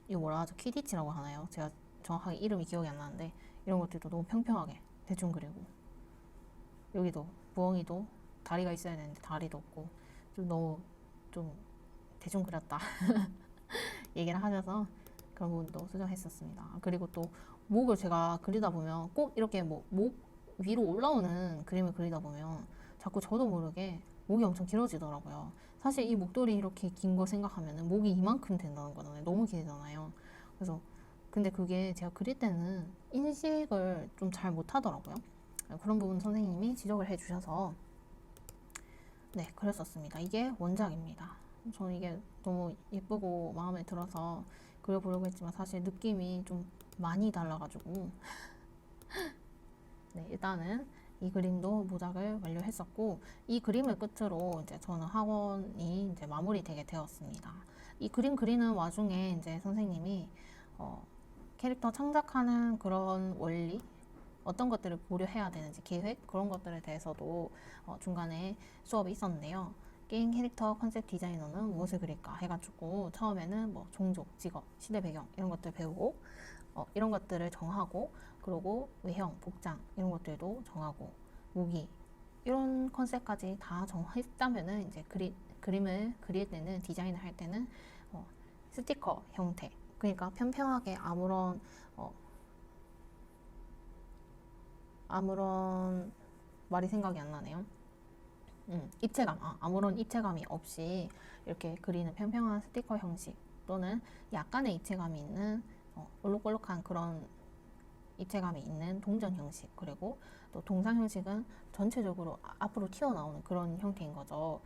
이거 뭐라 하죠? 키디치라고 하나요? 제가 정확하게 이름이 기억이 안 나는데 이런 것들도 너무 평평하게 대충 그리고 여기도 부엉이도 다리가 있어야 되는데 다리도 없고 좀 너무 좀 대충 그렸다 얘기를 하셔서 그런 부분도 수정했었습니다. 그리고 또 목을 제가 그리다 보면 꼭 이렇게 뭐 목 위로 올라오는 그림을 그리다 보면 자꾸 저도 모르게 목이 엄청 길어지더라고요. 사실 이 목도리 이렇게 긴 거 생각하면 목이 이만큼 된다는 거잖아요. 너무 길잖아요. 그래서 근데 그게 제가 그릴 때는 인식을 좀 잘 못하더라고요. 그런 부분 선생님이 지적을 해주셔서 네, 그랬었습니다. 이게 원작입니다. 저는 이게 너무 예쁘고 마음에 들어서 그려보려고 했지만 사실 느낌이 좀 많이 달라가지고 네, 일단은 이 그림도 모작을 완료했었고 이 그림을 끝으로 이제 저는 학원이 이제 마무리되게 되었습니다. 이 그림 그리는 와중에 이제 선생님이 캐릭터 창작하는 그런 원리, 어떤 것들을 고려해야 되는지 계획 그런 것들에 대해서도 중간에 수업이 있었는데요. 게임 캐릭터 컨셉 디자이너는 무엇을 그릴까 해가지고 처음에는 뭐 종족, 직업, 시대 배경 이런 것들 배우고 이런 것들을 정하고 그리고 외형, 복장 이런 것들도 정하고 무기 이런 컨셉까지 다 정했다면은 이제 그림을 그릴 때는 디자인을 할 때는 스티커 형태 그러니까 평평하게 아무런 말이 생각이 안 나네요. 입체감, 아무런 입체감이 없이 이렇게 그리는 평평한 스티커 형식 또는 약간의 입체감이 있는 볼록볼록한 그런 입체감이 있는 동전 형식 그리고 또 동상 형식은 전체적으로 앞으로 튀어나오는 그런 형태인 거죠.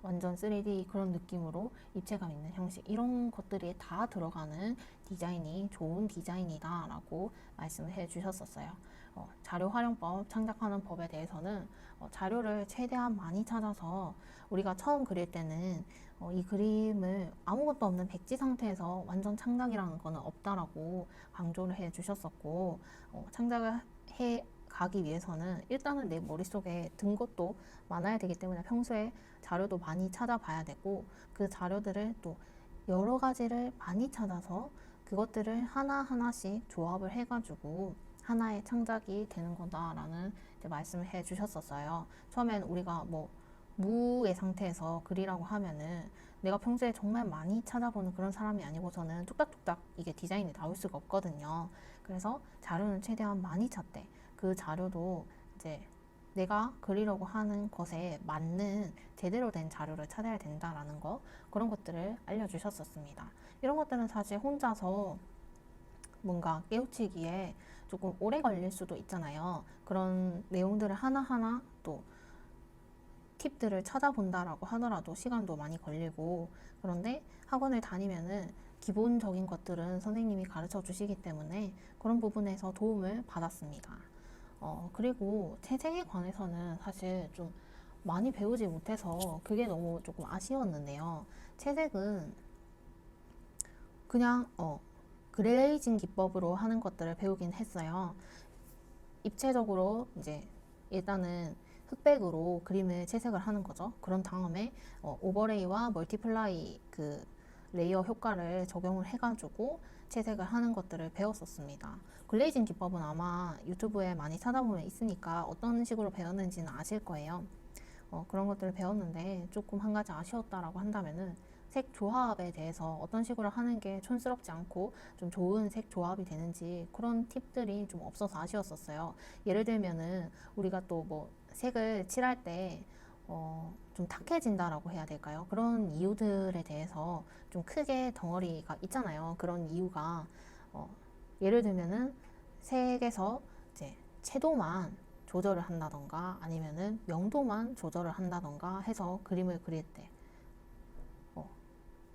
완전 3D 그런 느낌으로 입체감 있는 형식 이런 것들이 다 들어가는 디자인이 좋은 디자인이다 라고 말씀을 해 주셨었어요. 자료 활용법, 창작하는 법에 대해서는 자료를 최대한 많이 찾아서 우리가 처음 그릴 때는 이 그림을 아무것도 없는 백지 상태에서 완전 창작이라는 거는 없다라고 강조를 해 주셨었고 창작을 해 가기 위해서는 일단은 내 머릿속에 든 것도 많아야 되기 때문에 평소에 자료도 많이 찾아봐야 되고 그 자료들을 또 여러 가지를 많이 찾아서 그것들을 하나하나씩 조합을 해가지고 하나의 창작이 되는 거다라는 말씀을 해 주셨었어요. 처음엔 우리가 뭐 무의 상태에서 그리라고 하면은 내가 평소에 정말 많이 찾아보는 그런 사람이 아니고서는 뚝딱뚝딱 이게 디자인이 나올 수가 없거든요. 그래서 자료는 최대한 많이 찾되 그 자료도 이제 내가 그리려고 하는 것에 맞는 제대로 된 자료를 찾아야 된다라는 거 그런 것들을 알려주셨었습니다. 이런 것들은 사실 혼자서 뭔가 깨우치기에 조금 오래 걸릴 수도 있잖아요. 그런 내용들을 하나하나 또 팁들을 찾아본다라고 하더라도 시간도 많이 걸리고 그런데 학원을 다니면은 기본적인 것들은 선생님이 가르쳐 주시기 때문에 그런 부분에서 도움을 받았습니다. 그리고 채색에 관해서는 사실 좀 많이 배우지 못해서 그게 너무 조금 아쉬웠는데요. 채색은 그냥 그레이징 기법으로 하는 것들을 배우긴 했어요. 입체적으로 이제 일단은 흑백으로 그림을 채색을 하는 거죠. 그런 다음에 오버레이와 멀티플라이 그 레이어 효과를 적용을 해가지고 채색을 하는 것들을 배웠었습니다. 글레이징 기법은 아마 유튜브에 많이 찾아보면 있으니까 어떤 식으로 배웠는지는 아실 거예요. 그런 것들을 배웠는데 조금 한 가지 아쉬웠다라고 한다면은 색 조합에 대해서 어떤 식으로 하는 게 촌스럽지 않고 좀 좋은 색 조합이 되는지 그런 팁들이 좀 없어서 아쉬웠었어요. 예를 들면은 우리가 또 뭐 색을 칠할 때 좀 탁해진다라고 해야 될까요? 그런 이유들에 대해서 좀 크게 덩어리가 있잖아요. 그런 이유가 예를 들면은 색에서 이제 채도만 조절을 한다던가 아니면은 명도만 조절을 한다던가 해서 그림을 그릴 때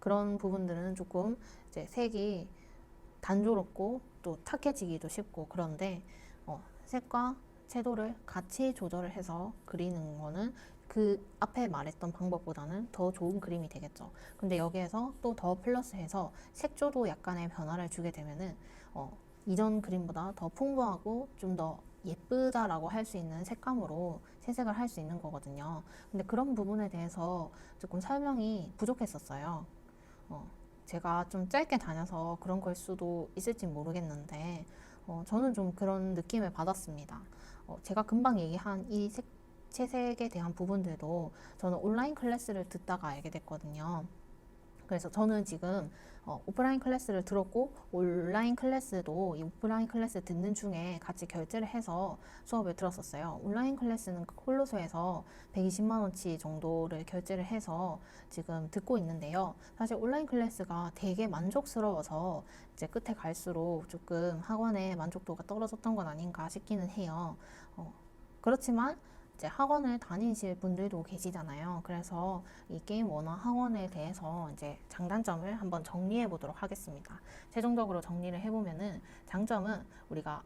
그런 부분들은 조금 이제 색이 단조롭고 또 탁해지기도 쉽고 그런데 색과 채도를 같이 조절을 해서 그리는 거는 그 앞에 말했던 방법보다는 더 좋은 그림이 되겠죠. 근데 여기에서 또 더 플러스해서 색조도 약간의 변화를 주게 되면은 이전 그림보다 더 풍부하고 좀 더 예쁘다라고 할 수 있는 색감으로 채색을 할 수 있는 거거든요. 근데 그런 부분에 대해서 조금 설명이 부족했었어요. 제가 좀 짧게 다녀서 그런 걸 수도 있을지 모르겠는데, 저는 좀 그런 느낌을 받았습니다. 제가 금방 얘기한 이 채색에 대한 부분들도 저는 온라인 클래스를 듣다가 알게 됐거든요. 그래서 저는 지금 오프라인 클래스를 들었고 온라인 클래스도 이 오프라인 클래스 듣는 중에 같이 결제를 해서 수업을 들었었어요. 온라인 클래스는 홀로서에서 120만 원치 정도를 결제를 해서 지금 듣고 있는데요. 사실 온라인 클래스가 되게 만족스러워서 이제 끝에 갈수록 조금 학원의 만족도가 떨어졌던 건 아닌가 싶기는 해요. 그렇지만 이제 학원을 다니실 분들도 계시잖아요. 그래서 이 게임 원어 학원에 대해서 이제 장단점을 한번 정리해 보도록 하겠습니다. 최종적으로 정리를 해보면은 장점은 우리가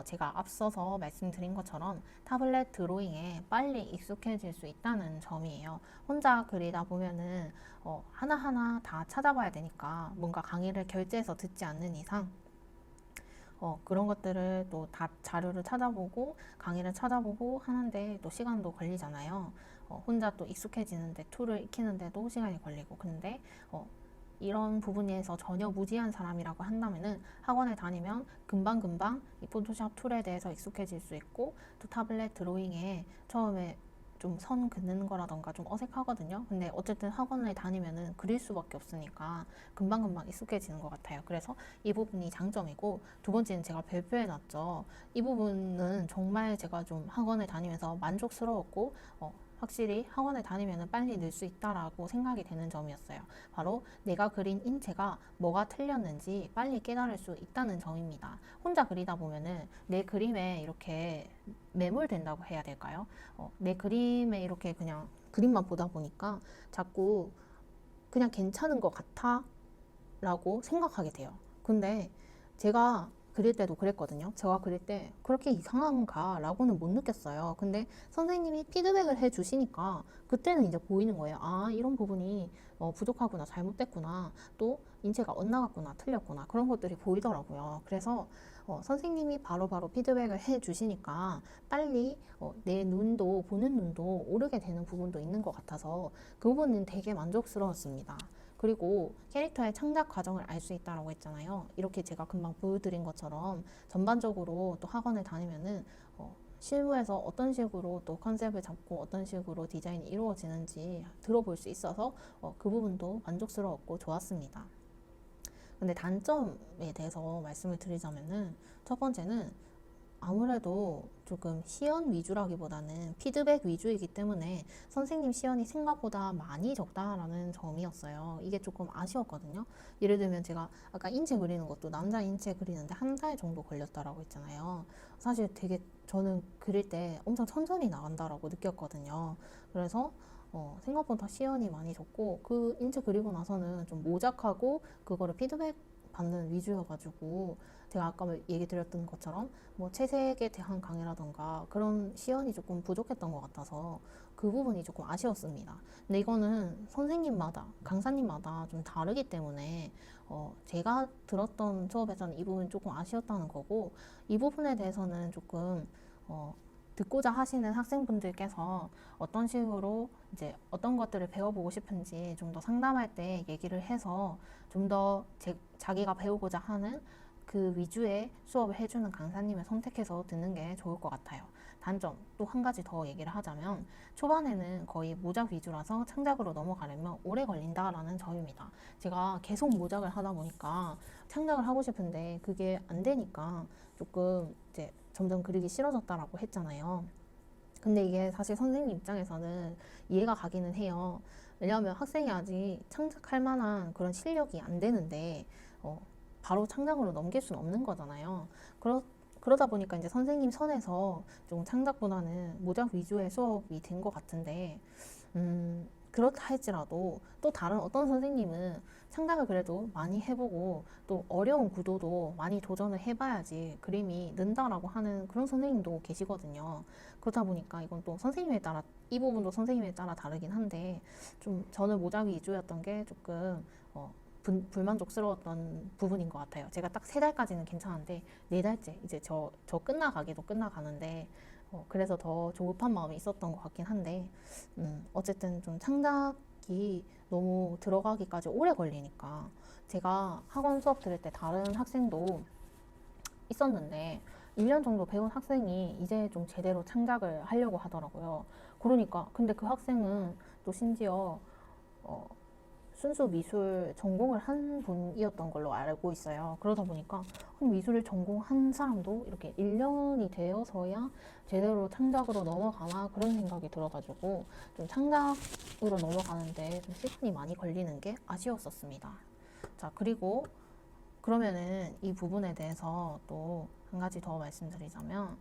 제가 앞서서 말씀드린 것처럼 타블렛 드로잉에 빨리 익숙해질 수 있다는 점이에요. 혼자 그리다 보면은 하나하나 다 찾아봐야 되니까 뭔가 강의를 결제해서 듣지 않는 이상 그런 것들을 또 다 자료를 찾아보고 강의를 찾아보고 하는데 또 시간도 걸리잖아요. 혼자 또 익숙해지는데 툴을 익히는데도 시간이 걸리고. 근데 이런 부분에서 전혀 무지한 사람이라고 한다면은 학원에 다니면 금방금방 이 포토샵 툴에 대해서 익숙해질 수 있고, 또 타블렛 드로잉에 처음에 좀 선 긋는 거라던가 좀 어색하거든요. 근데 어쨌든 학원에 다니면은 그릴 수밖에 없으니까 금방금방 익숙해지는 것 같아요. 그래서 이 부분이 장점이고, 두 번째는 제가 발표해 놨죠. 이 부분은 정말 제가 좀 학원에 다니면서 만족스러웠고, 확실히 학원에 다니면 빨리 늘 수 있다라고 생각이 되는 점이었어요. 바로 내가 그린 인체가 뭐가 틀렸는지 빨리 깨달을 수 있다는 점입니다. 혼자 그리다 보면은 내 그림에 이렇게 매몰된다고 해야 될까요? 내 그림에 이렇게 그냥 그림만 보다 보니까 자꾸 그냥 괜찮은 것 같아 라고 생각하게 돼요. 근데 제가 그릴 때도 그랬거든요. 제가 그릴 때 그렇게 이상한가 라고는 못 느꼈어요. 근데 선생님이 피드백을 해 주시니까 그때는 이제 보이는 거예요. 아, 이런 부분이 부족하구나, 잘못됐구나, 또 인체가 엇나갔구나, 틀렸구나, 그런 것들이 보이더라고요. 그래서 선생님이 바로바로 피드백을 해 주시니까 빨리 내 눈도, 보는 눈도 오르게 되는 부분도 있는 것 같아서 그 부분은 되게 만족스러웠습니다. 그리고 캐릭터의 창작 과정을 알 수 있다라고 했잖아요. 이렇게 제가 금방 보여드린 것처럼 전반적으로 또 학원을 다니면은 실무에서 어떤 식으로 또 컨셉을 잡고 어떤 식으로 디자인이 이루어지는지 들어볼 수 있어서 그 부분도 만족스러웠고 좋았습니다. 근데 단점에 대해서 말씀을 드리자면은, 첫 번째는 아무래도 조금 시연 위주라기보다는 피드백 위주이기 때문에 선생님 시연이 생각보다 많이 적다라는 점이었어요. 이게 조금 아쉬웠거든요. 예를 들면 제가 아까 인체 그리는 것도 남자 인체 그리는데 한 달 정도 걸렸다라고 했잖아요. 사실 되게 저는 그릴 때 엄청 천천히 나간다라고 느꼈거든요. 그래서 생각보다 시연이 많이 적고, 그 인체 그리고 나서는 좀 모작하고 그거를 피드백 받는 위주여가지고, 제가 아까 얘기 드렸던 것처럼 뭐 채색에 대한 강의라던가 그런 시연이 조금 부족했던 것 같아서 그 부분이 조금 아쉬웠습니다. 근데 이거는 선생님마다, 강사님마다 좀 다르기 때문에 제가 들었던 수업에서는 이 부분이 조금 아쉬웠다는 거고, 이 부분에 대해서는 조금 듣고자 하시는 학생분들께서 어떤 식으로 이제 어떤 것들을 배워보고 싶은지 좀 더 상담할 때 얘기를 해서 좀 더 자기가 배우고자 하는 그 위주의 수업을 해주는 강사님을 선택해서 듣는 게 좋을 것 같아요. 단점 또 한 가지 더 얘기를 하자면, 초반에는 거의 모작 위주라서 창작으로 넘어가려면 오래 걸린다라는 점입니다. 제가 계속 모작을 하다 보니까 창작을 하고 싶은데 그게 안 되니까 조금 이제 점점 그리기 싫어졌다라고 했잖아요. 근데 이게 사실 선생님 입장에서는 이해가 가기는 해요. 왜냐하면 학생이 아직 창작할 만한 그런 실력이 안 되는데 바로 창작으로 넘길 수는 없는 거잖아요. 그러다 보니까 이제 선생님 선에서 좀 창작보다는 모작 위주의 수업이 된 것 같은데, 그렇다 할지라도 또 다른 어떤 선생님은 창작을 그래도 많이 해보고 또 어려운 구도도 많이 도전을 해봐야지 그림이 는다라고 하는 그런 선생님도 계시거든요. 그렇다 보니까 이건 또 선생님에 따라, 이 부분도 선생님에 따라 다르긴 한데, 좀 저는 모작 위주였던 게 조금 불만족스러웠던 부분인 것 같아요. 제가 딱 3달까지는 괜찮은데 4달째 이제 저 끝나가기도 끝나가는데 그래서 더 조급한 마음이 있었던 것 같긴 한데, 어쨌든 좀 창작이 너무 들어가기까지 오래 걸리니까, 제가 학원 수업 들을 때 다른 학생도 있었는데 1년 정도 배운 학생이 이제 좀 제대로 창작을 하려고 하더라고요. 그러니까 근데 그 학생은 또 심지어 어, 순수 미술 전공을 한 분이었던 걸로 알고 있어요. 그러다 보니까 미술을 전공한 사람도 이렇게 1년이 되어서야 제대로 창작으로 넘어가나 그런 생각이 들어가지고 좀 창작으로 넘어가는데 좀 시간이 많이 걸리는 게 아쉬웠었습니다. 자, 그리고 그러면은 이 부분에 대해서 또 한 가지 더 말씀드리자면,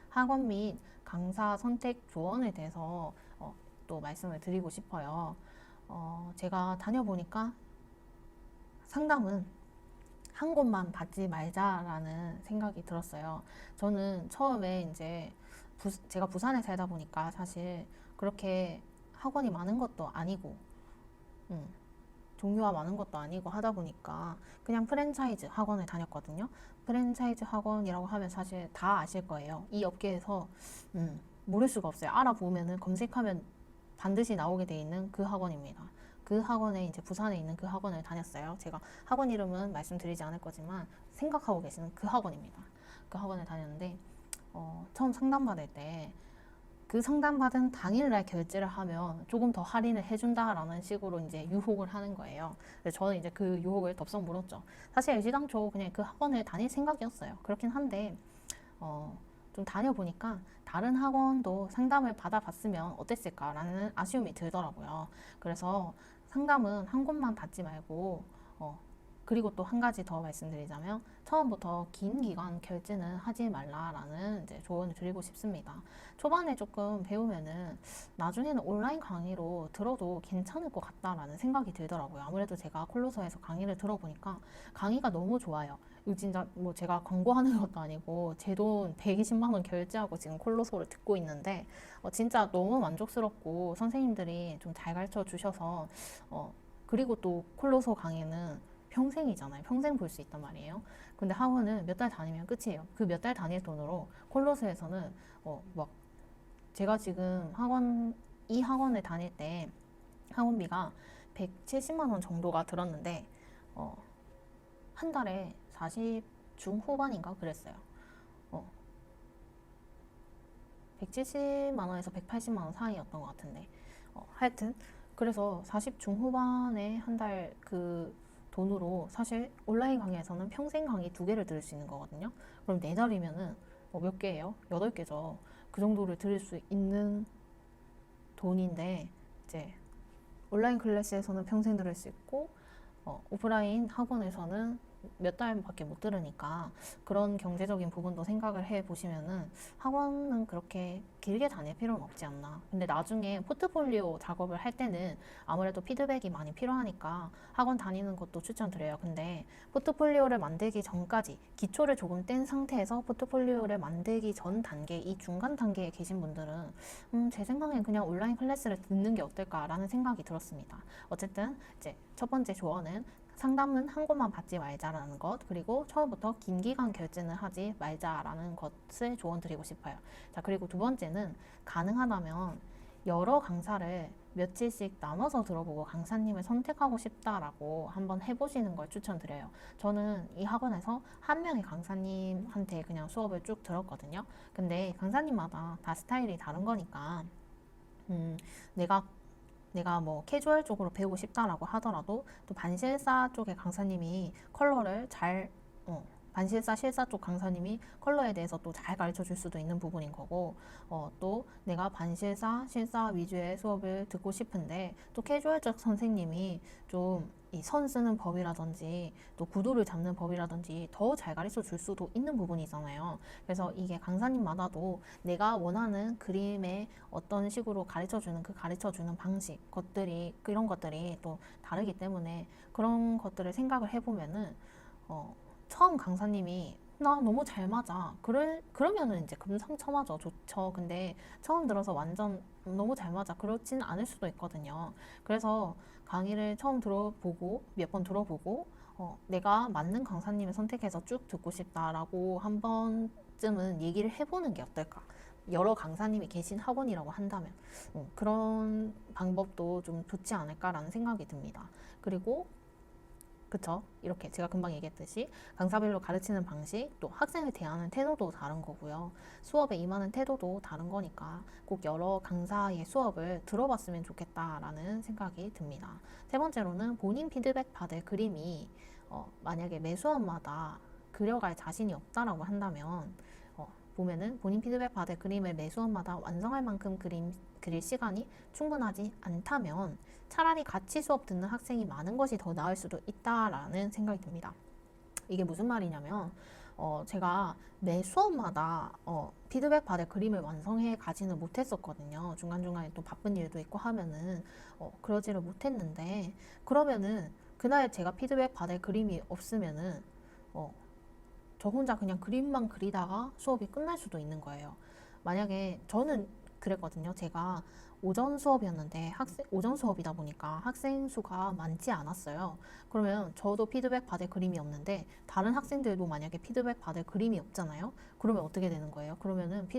학원 및 강사 선택 조언에 대해서 또 말씀을 드리고 싶어요. 제가 다녀보니까 상담은 한 곳만 받지 말자라는 생각이 들었어요. 저는 처음에 이제 제가 부산에 살다 보니까 사실 그렇게 학원이 많은 것도 아니고, 음, 종류가 많은 것도 아니고 하다 보니까 그냥 프랜차이즈 학원을 다녔거든요. 프랜차이즈 학원이라고 하면 사실 다 아실 거예요. 이 업계에서 모를 수가 없어요. 알아보면은 검색하면 반드시 나오게 돼 있는 그 학원입니다. 그 학원에 이제 부산에 있는 그 학원을 다녔어요. 제가 학원 이름은 말씀드리지 않을 거지만 생각하고 계시는 그 학원입니다. 그 학원을 다녔는데 처음 상담받을 때 그 상담받은 당일날 결제를 하면 조금 더 할인을 해준다라는 식으로 이제 유혹을 하는 거예요. 그래서 저는 이제 그 유혹을 덥석 물었죠. 사실 애시당초 그냥 그 학원을 다닐 생각이었어요. 그렇긴 한데 좀 다녀보니까 다른 학원도 상담을 받아봤으면 어땠을까라는 아쉬움이 들더라고요. 그래서 상담은 한 곳만 받지 말고 그리고 또 한 가지 더 말씀드리자면 처음부터 긴 기간 결제는 하지 말라라는 이제 조언을 드리고 싶습니다. 초반에 조금 배우면은 나중에는 온라인 강의로 들어도 괜찮을 것 같다라는 생각이 들더라고요. 아무래도 제가 콜로서에서 강의를 들어보니까 강의가 너무 좋아요. 이거 진짜 뭐 제가 광고하는 것도 아니고 제 돈 120만 원 결제하고 지금 콜로서를 듣고 있는데 진짜 너무 만족스럽고 선생님들이 좀 잘 가르쳐 주셔서 그리고 또 콜로서 강의는 평생이잖아요. 평생 볼 수 있단 말이에요. 근데 학원은 몇 달 다니면 끝이에요. 그 몇 달 다닐 돈으로 콜로스에서는 막 제가 지금 이 학원을 다닐 때 학원비가 170만 원 정도가 들었는데 한 달에 40 중후반인가 그랬어요. 170만 원에서 180만 원 사이였던 것 같은데 하여튼 그래서 40 중후반에 한 달 그 돈으로 사실 온라인 강의에서는 평생 강의 2개를 들을 수 있는 거거든요. 그럼 4달이면은 몇 개예요? 8개죠. 그 정도를 들을 수 있는 돈인데 이제 온라인 클래스에서는 평생 들을 수 있고 오프라인 학원에서는 몇 달밖에 못 들으니까 그런 경제적인 부분도 생각을 해 보시면은 학원은 그렇게 길게 다닐 필요는 없지 않나. 근데 나중에 포트폴리오 작업을 할 때는 아무래도 피드백이 많이 필요하니까 학원 다니는 것도 추천드려요. 근데 포트폴리오를 만들기 전까지 기초를 조금 뗀 상태에서 포트폴리오를 만들기 전 단계, 이 중간 단계에 계신 분들은 제 생각엔 그냥 온라인 클래스를 듣는 게 어떨까라는 생각이 들었습니다. 어쨌든 이제 첫 번째 조언은 상담은 한 곳만 받지 말자라는 것, 그리고 처음부터 긴 기간 결제는 하지 말자라는 것을 조언 드리고 싶어요. 자, 그리고 두 번째는 가능하다면 여러 강사를 며칠씩 나눠서 들어보고 강사님을 선택하고 싶다라고 한번 해보시는 걸 추천드려요. 저는 이 학원에서 한 명의 강사님한테 그냥 수업을 쭉 들었거든요. 근데 강사님마다 다 스타일이 다른 거니까 내가 뭐 캐주얼 쪽으로 배우고 싶다라고 하더라도 또 반실사 쪽의 강사님이 컬러를 잘 반실사 실사 쪽 강사님이 컬러에 대해서 또 잘 가르쳐 줄 수도 있는 부분인 거고 또 내가 반실사 실사 위주의 수업을 듣고 싶은데 또 캐주얼적 선생님이 좀 이 선 쓰는 법이라든지 또 구도를 잡는 법이라든지 더 잘 가르쳐 줄 수도 있는 부분이잖아요. 그래서 이게 강사님마다도 내가 원하는 그림의 어떤 식으로 가르쳐 주는 그 가르쳐 주는 방식 그런 것들이 또 다르기 때문에 그런 것들을 생각을 해보면은 처음 강사님이 나 너무 잘 맞아. 그러면은 이제 금상첨화죠. 좋죠. 근데 처음 들어서 완전 너무 잘 맞아. 그렇지는 않을 수도 있거든요. 그래서 강의를 처음 들어보고 몇 번 들어보고 내가 맞는 강사님을 선택해서 쭉 듣고 싶다라고 한 번쯤은 얘기를 해보는 게 어떨까? 여러 강사님이 계신 학원이라고 한다면 그런 방법도 좀 좋지 않을까라는 생각이 듭니다. 그리고 그쵸? 이렇게 제가 금방 얘기했듯이 강사별로 가르치는 방식, 또 학생을 대하는 태도도 다른 거고요. 수업에 임하는 태도도 다른 거니까 꼭 여러 강사의 수업을 들어봤으면 좋겠다라는 생각이 듭니다. 세 번째로는 본인 피드백 받을 그림이 만약에 매 수업마다 그려갈 자신이 없다라고 한다면 보면은 본인 피드백 받을 그림을 매 수업마다 완성할 만큼 그릴 시간이 충분하지 않다면 차라리 같이 수업 듣는 학생이 많은 것이 더 나을 수도 있다라는 생각이 듭니다. 이게 무슨 말이냐면 제가 매 수업마다 피드백 받을 그림을 완성해 가지는 못했었거든요. 중간중간에 또 바쁜 일도 있고 하면은 그러지를 못했는데 그러면은 그날 제가 피드백 받을 그림이 없으면은 저 혼자 그냥 그림만 그리다가 수업이 끝날 수도 있는 거예요. 만약에 저는 그랬거든요. 제가 오전 수업이었는데 오전 수업이다 보니까 학생 수가 많지 않았어요. 그러면 저도 피드백 받을 그림이 없는데 다른 학생들도 만약에 피드백 받을 그림이 없잖아요. 그러면 어떻게 되는 거예요? 그러면은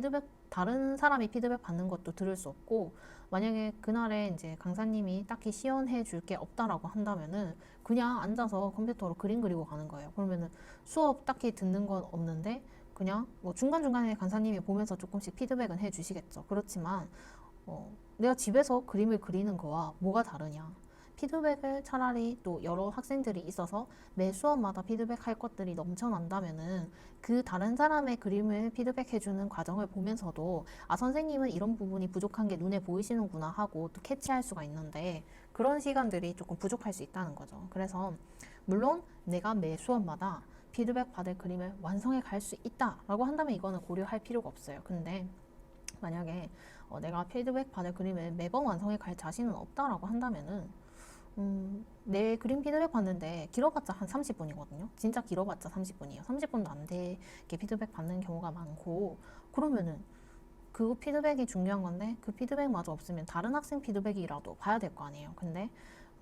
다른 사람이 피드백 받는 것도 들을 수 없고, 만약에 그날에 이제 강사님이 딱히 시연해 줄 게 없다라고 한다면은 그냥 앉아서 컴퓨터로 그림 그리고 가는 거예요. 그러면은 수업 딱히 듣는 건 없는데 그냥 뭐 중간중간에 강사님이 보면서 조금씩 피드백은 해 주시겠죠. 그렇지만 내가 집에서 그림을 그리는 거와 뭐가 다르냐? 피드백을 차라리 또 여러 학생들이 있어서 매 수업마다 피드백할 것들이 넘쳐난다면은 그 다른 사람의 그림을 피드백해주는 과정을 보면서도 아, 선생님은 이런 부분이 부족한 게 눈에 보이시는구나 하고 또 캐치할 수가 있는데 그런 시간들이 조금 부족할 수 있다는 거죠. 그래서 물론 내가 매 수업마다 피드백 받을 그림을 완성해 갈 수 있다라고 한다면 이거는 고려할 필요가 없어요. 근데 만약에 내가 피드백 받을 그림을 매번 완성해 갈 자신은 없다라고 한다면은 내 그림 피드백 받는데 길어봤자 한 30분이거든요. 진짜 길어봤자 30분이에요. 30분도 안 되게 피드백 받는 경우가 많고, 그러면은 그 피드백이 중요한 건데 그 피드백마저 없으면 다른 학생 피드백이라도 봐야 될 거 아니에요. 근데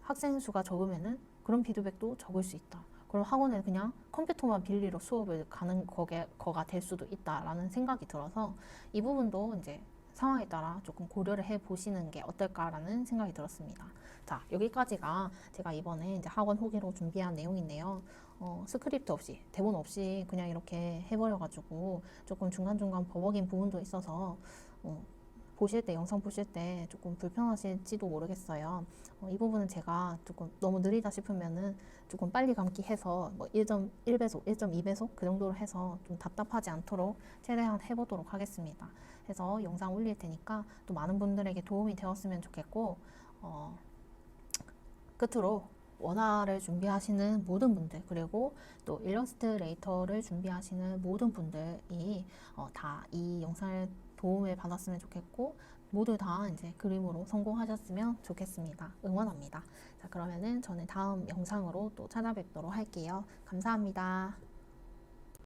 학생 수가 적으면은 그런 피드백도 적을 수 있다. 그럼 학원에 그냥 컴퓨터만 빌리러 수업을 가는 거가 될 수도 있다라는 생각이 들어서 이 부분도 이제 상황에 따라 조금 고려를 해 보시는 게 어떨까라는 생각이 들었습니다. 자, 여기까지가 제가 이번에 이제 학원 후기로 준비한 내용인데요. 스크립트 없이, 대본 없이 그냥 이렇게 해버려가지고 조금 중간중간 버벅인 부분도 있어서 영상 보실 때 조금 불편하실지도 모르겠어요. 이 부분은 제가 조금 너무 느리다 싶으면은 조금 빨리 감기 해서 뭐 1.1배속, 1.2배속 그 정도로 해서 좀 답답하지 않도록 최대한 해보도록 하겠습니다. 해서 영상 올릴 테니까 또 많은 분들에게 도움이 되었으면 좋겠고, 끝으로 원화를 준비하시는 모든 분들, 그리고 또 일러스트레이터를 준비하시는 모든 분들이 다 이 영상을 도움을 받았으면 좋겠고, 모두 다 이제 그림으로 성공하셨으면 좋겠습니다. 응원합니다. 자, 그러면은 저는 다음 영상으로 또 찾아뵙도록 할게요. 감사합니다.